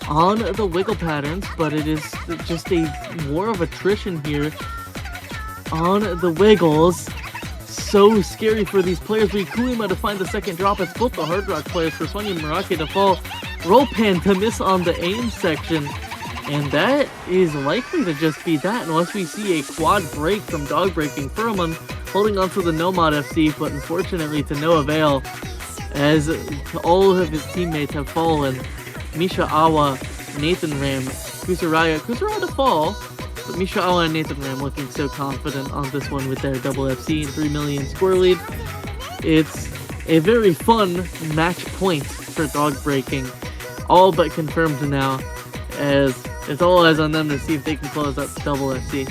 on the wiggle patterns, but it is just a war of attrition here on the wiggles. So scary for these players. Rikuima to find the second drop. It's both the hard rock players for Funyamorake to fall. Rollpan to miss on the aim section. And that is likely to just be that unless we see a quad break from dog breaking. Pheromone holding on to the Nomad FC, but unfortunately to no avail as all of his teammates have fallen. Misha Awa, Nathan Ram, Kusaraya to fall. But Misha Awa and Nathan Ram looking so confident on this one with their double FC and 3 million score lead. It's a very fun match point for dog breaking. All but confirmed now, as it's all eyes on them to see if they can close out the double FC.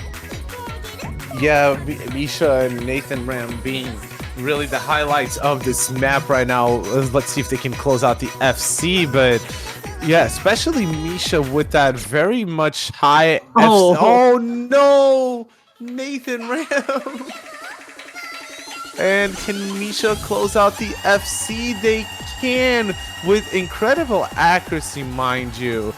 Yeah, Misha and Nathan Ram being really the highlights of this map right now. Let's see if they can close out the FC, but Yeah, especially Misha with that very much high F. Oh. Oh no! Nathan Ram! And can Misha close out the FC? They can with incredible accuracy, mind you.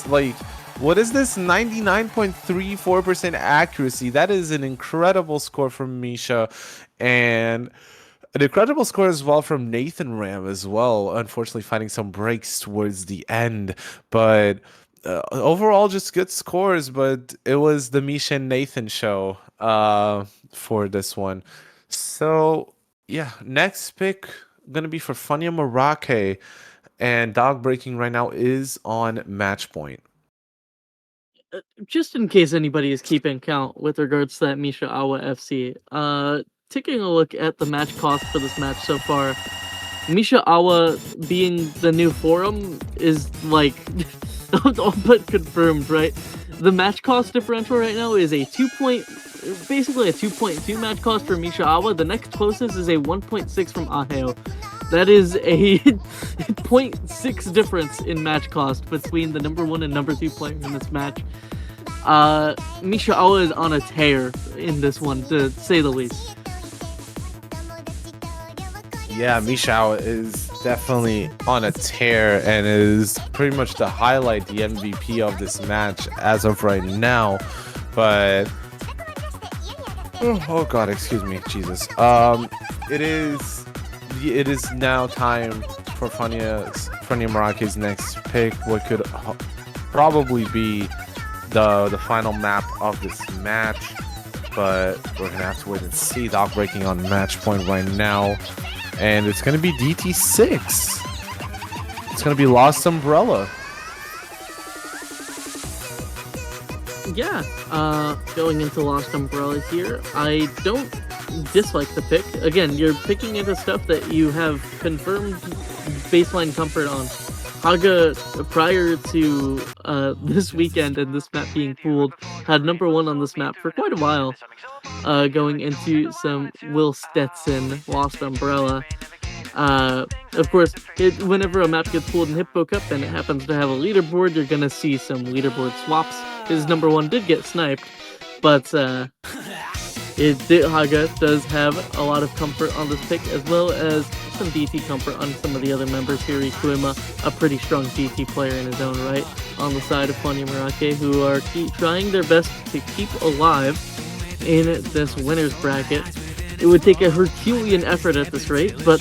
Like, what is this? 99.34% accuracy. That is an incredible score from Misha. And an incredible score as well from Nathan Ram as well. Unfortunately, finding some breaks towards the end. But overall, just good scores. But it was the Misha and Nathan show for this one. So, yeah, next pick going to be for Funyamorake. And dog breaking right now is on match point. Just in case anybody is keeping count with regards to that Misha Awa FC, taking a look at the match cost for this match so far, Misha Awa being the new forum is like all but confirmed, right? The match cost differential right now is basically a 2.2 match cost for Misha Awa. The next closest is a 1.6 from Aheo. That is a 0.6 difference in match cost between the number 1 and number 2 player in this match. Misha Awa is on a tear in this one, to say the least. Yeah, Misha Awa is definitely on a tear and is pretty much the highlight, the MVP of this match as of right now. But oh god, excuse me, Jesus. It is now time for Funyamarake's next pick. What could probably be the final map of this match, but we're gonna have to wait and see. Dog breaking on match point right now, and it's gonna be DT6. It's gonna be Lost Umbrella. Yeah, going into Lost Umbrella here, I don't dislike the pick. Again, you're picking into stuff that you have confirmed baseline comfort on. Haga, prior to this weekend and this map being pooled, had number 1 on this map for quite a while, going into some Will Stetson Lost Umbrella. Of course, whenever a map gets pooled in Hippo Cup and it happens to have a leaderboard, you're gonna see some leaderboard swaps. His number 1 did get sniped, but Haga does have a lot of comfort on this pick, as well as some DT comfort on some of the other members here. Ikuima, a pretty strong DT player in his own right, on the side of Funyamorake, who are trying their best to keep alive in this winner's bracket. It would take a Herculean effort at this rate, but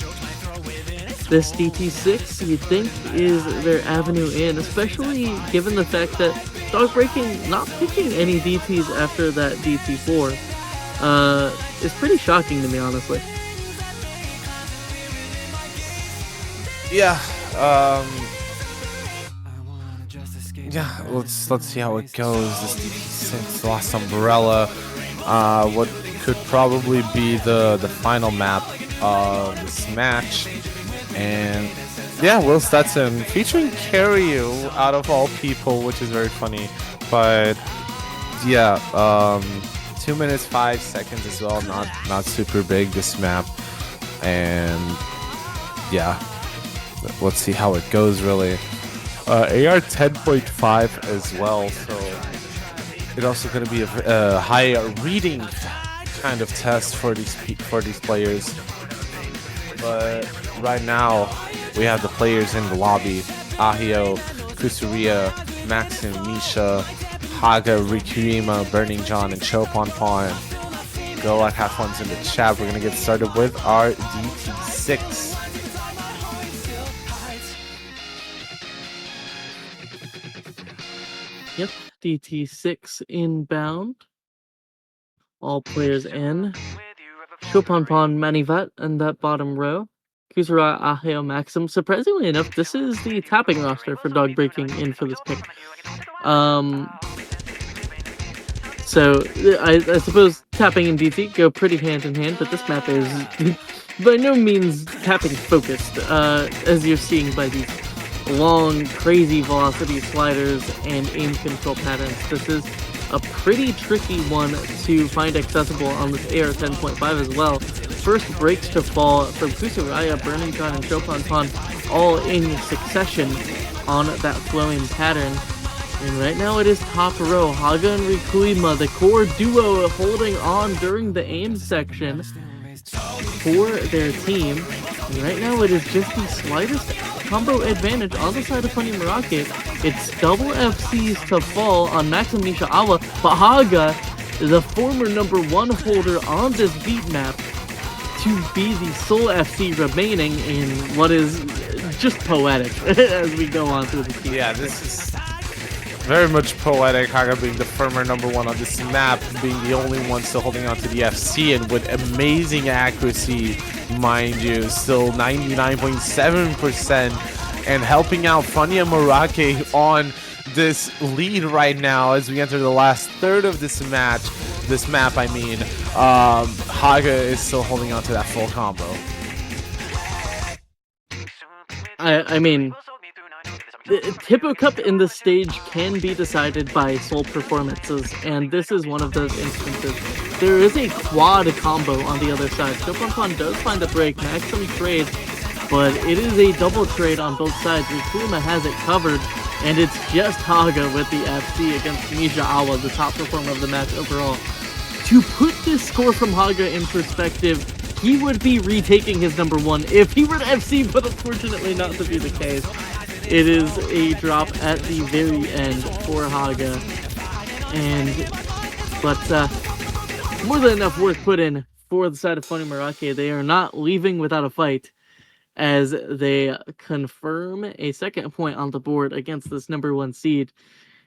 this DT6, you'd think, is their avenue in, especially given the fact that dog breaking not picking any DTs after that DT4 is pretty shocking to me, honestly. Yeah, let's see how it goes. This DT6 Lost Umbrella, what could probably be the final map of this match. And yeah, Will Stetson featuring Karyu out of all people, which is very funny. But yeah, 2 minutes 5 seconds as well, not super big this map. And yeah, let's see how it goes really. AR 10.5 as well, so it's also going to be a high reading kind of test for these players. But right now, we have the players in the lobby: Ahio, Kusuria, Maxim, Misha, Haga, Rikirima, Burning John, and Choponpon. Go like have fun in the chat. We're gonna get started with our DT6. Yep, DT6 inbound. All players in. Choponpon, Manivat, and that bottom row. Kusura, Aheo, Maxim. Surprisingly enough, this is the tapping roster for dog breaking in for this pick. So I suppose tapping and DT go pretty hand in hand, but this map is by no means tapping focused, as you're seeing by these long, crazy velocity sliders and aim control patterns. This is a pretty tricky one to find accessible on this AR 10.5 as well. First breaks to fall from Kusuraya, Burning John, and Choponpon all in succession on that flowing pattern. And right now it is top row. Haga and Rikuima, the core duo, holding on during the aim section for their team. And right now it is just the slightest combo advantage on the side of Funyamorake. It's double FCs to fall on Max and Nishikawa, but Haga, the former #1 holder on this beat map, to be the sole FC remaining in what is just poetic as we go on through the team. Yeah, this is very much poetic. Haga being the firmer #1 on this map, being the only one still holding on to the FC, and with amazing accuracy, mind you, still 99.7%, and helping out Funyamorake on this lead right now as we enter the last third of this match. This map, I mean, Haga is still holding on to that full combo. I mean, the Hippo Cup in this stage can be decided by sole performances, and this is one of those instances. There is a quad combo on the other side. Chopin does find the break, Maxim trades, but it is a double trade on both sides. Rikuima has it covered, and it's just Haga with the FC against Nishikawa, the top performer of the match overall. To put this score from Haga in perspective, he would be retaking his #1 if he were to FC, but unfortunately not to be the case. It is a drop at the very end for Haga, but more than enough work put in for the side of Funyamorake. They are not leaving without a fight, as they confirm a second point on the board against this #1 seed.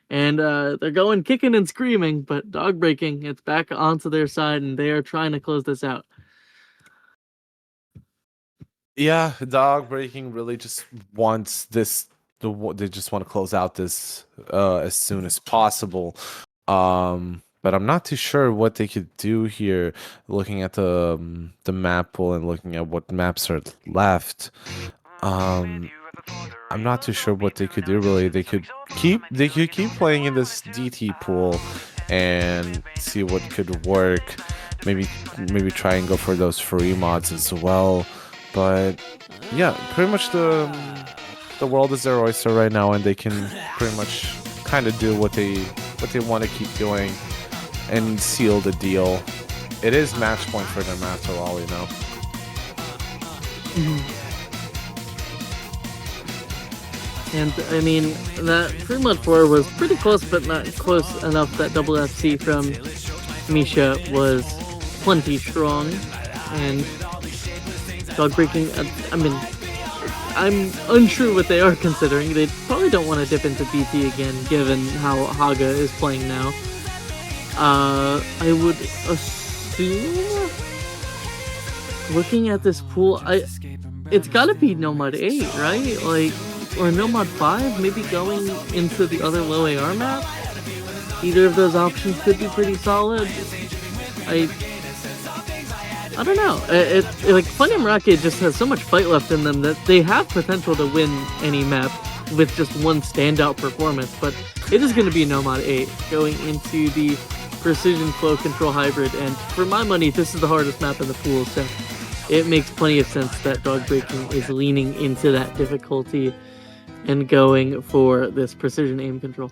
And they're going kicking and screaming, but dog breaking, it's back onto their side, and they are trying to close this out. Yeah, dog breaking really just wants this. They just want to close out this as soon as possible. But I'm not too sure what they could do here. Looking at the map pool and looking at what maps are left, I'm not too sure what they could do. Really, they could keep playing in this DT pool and see what could work. Maybe try and go for those free mods as well. But yeah, pretty much the world is their oyster right now, and they can pretty much kind of do what they want to keep doing and seal the deal. It is match point for them after all, you know. And I mean, that pretty much 4 was pretty close, but not close enough that double FC from Misha was plenty strong. And dog breaking, I mean, I'm unsure what they are considering. They probably don't want to dip into BT again, given how Haga is playing now. I would assume, looking at this pool, it's gotta be Nomad 8, right? Like, or Nomad 5, maybe going into the other low AR map? Either of those options could be pretty solid. I don't know. Like, Funyamorake just has so much fight left in them that they have potential to win any map with just one standout performance, but it is going to be Nomad 8 going into the Precision Flow Control Hybrid, and for my money, this is the hardest map in the pool, so it makes plenty of sense that dog breaking is leaning into that difficulty and going for this precision aim control.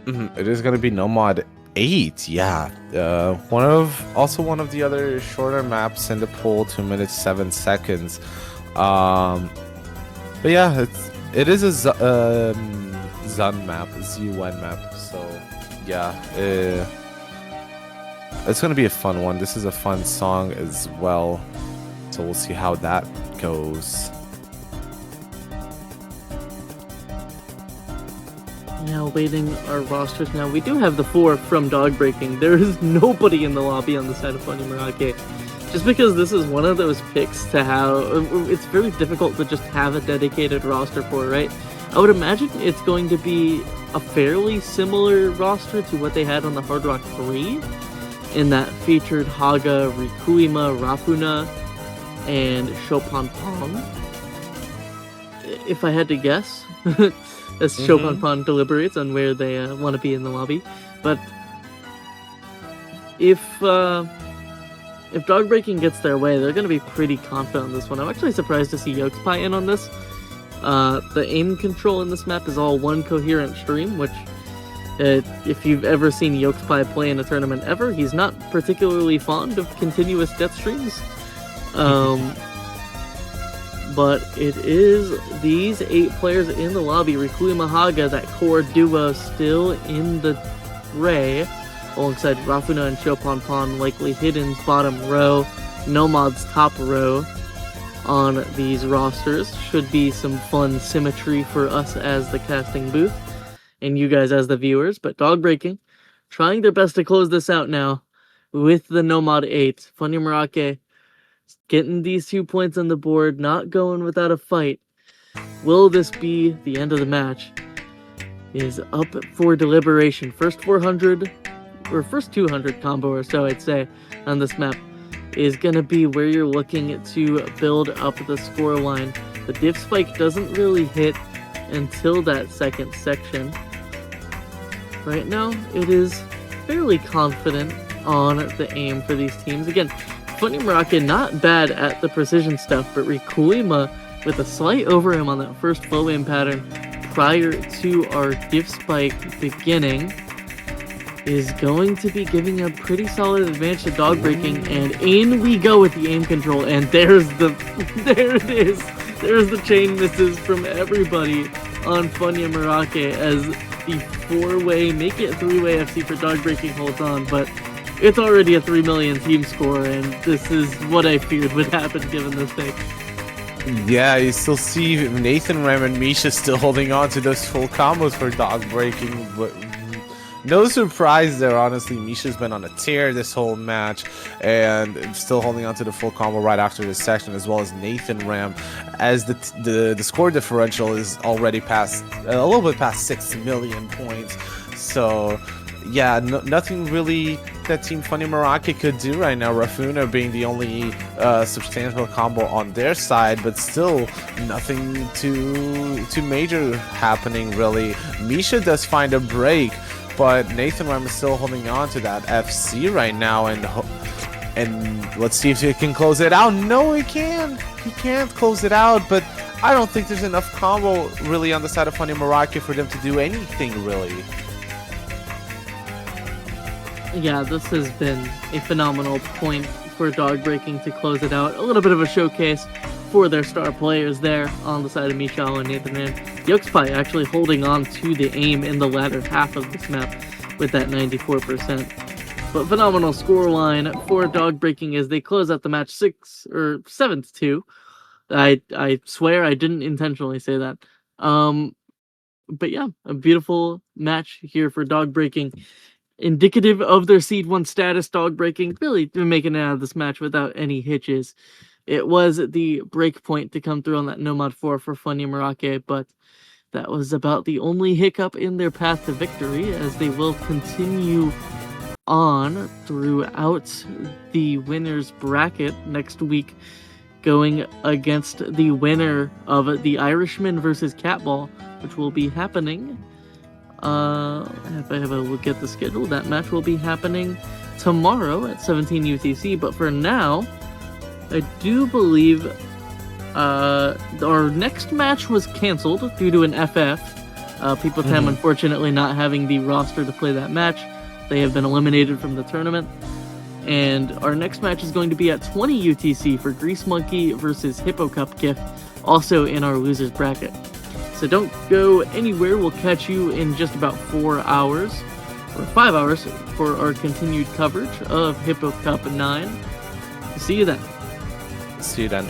It is going to be Nomad 8, yeah. One of the other shorter maps in the pool, 2 minutes 7 seconds. But yeah, it is a ZUN map, ZUN map. So yeah, it's gonna be a fun one. This is a fun song as well. So we'll see how that goes. Now waiting our rosters now. We do have the 4 from dog breaking. There is nobody in the lobby on the side of Funyamorake. Just because this is one of those picks to have, it's very difficult to just have a dedicated roster for, right? I would imagine it's going to be a fairly similar roster to what they had on the Hard Rock 3, in that featured Haga, Rikuima, Rafuna, and Chopin Pong. If I had to guess, as Chopin Pong deliberates on where they want to be in the lobby. But if if dog breaking gets their way, they're going to be pretty confident on this one. I'm actually surprised to see Yokespie in on this. The aim control in this map is all one coherent stream, which if you've ever seen Yokespie play in a tournament ever, he's not particularly fond of continuous death streams. But it is these 8 players in the lobby, Funyamorake, that core duo still in the fray, alongside Rafuna and Shopanpon, likely Hidden's bottom row, Nomad's top row on these rosters. Should be some fun symmetry for us as the casting booth, and you guys as the viewers. But dog breaking, trying their best to close this out now with the Nomad 8. Funyamorake getting these 2 points on the board, not going without a fight. Will this be the end of the match? Is up for deliberation. First 400, or first 200 combo or so, I'd say, on this map is going to be where you're looking to build up the score line. The div spike doesn't really hit until that second section. Right now, it is fairly confident on the aim for these teams. Again, Funyamorake not bad at the precision stuff, but Rikuima with a slight over him on that first flow aim pattern prior to our div spike beginning is going to be giving a pretty solid advantage to dog breaking, and in we go with the aim control, and there it is. There's the chain misses from everybody on Funyamorake as the 4-way, make it 3-way FC for dog breaking holds on, but it's already a 3 million team score, and this is what I feared would happen given this pick. Yeah, you still see Nathan, Ram, and Misha still holding on to those full combos for dog breaking, but no surprise there, honestly. Misha's been on a tear this whole match and still holding on to the full combo right after this section, as well as Nathan Ram, as the score differential is already past a little bit past 6 million points. So yeah, nothing really that Team Funyamorake could do right now. Rafuna being the only substantial combo on their side, but still nothing too major happening really. Misha does find a break, but Nathan Ram is still holding on to that FC right now, and let's see if he can close it out. No, he can't. He can't close it out, but I don't think there's enough combo really on the side of Funyamorake for them to do anything really. Yeah, this has been a phenomenal point for dog breaking to close it out. A little bit of a showcase for their star players there on the side of Michal and Nathan Ram. Yokespie actually holding on to the aim in the latter half of this map with that 94%. But phenomenal scoreline for dog breaking as they close out the match 7-2. I swear I didn't intentionally say that. But yeah, a beautiful match here for dog breaking. Indicative of their Seed 1 status, dog breaking, really making it out of this match without any hitches. It was the break point to come through on that Nomad 4 for Funyamorake, but that was about the only hiccup in their path to victory, as they will continue on throughout the winner's bracket next week, going against the winner of the Irishman versus Catball, which will be happening. If I have a look at the schedule, that match will be happening tomorrow at 17 UTC. But for now, I do believe our next match was canceled due to an FF. People Tam unfortunately not having the roster to play that match. They have been eliminated from the tournament. And our next match is going to be at 20 UTC for Grease Monkey versus Hippo Cup gift, also in our losers bracket. So don't go anywhere. We'll catch you in just about 4 hours, or 5 hours, for our continued coverage of Hippo Cup 9. See you then. See you then.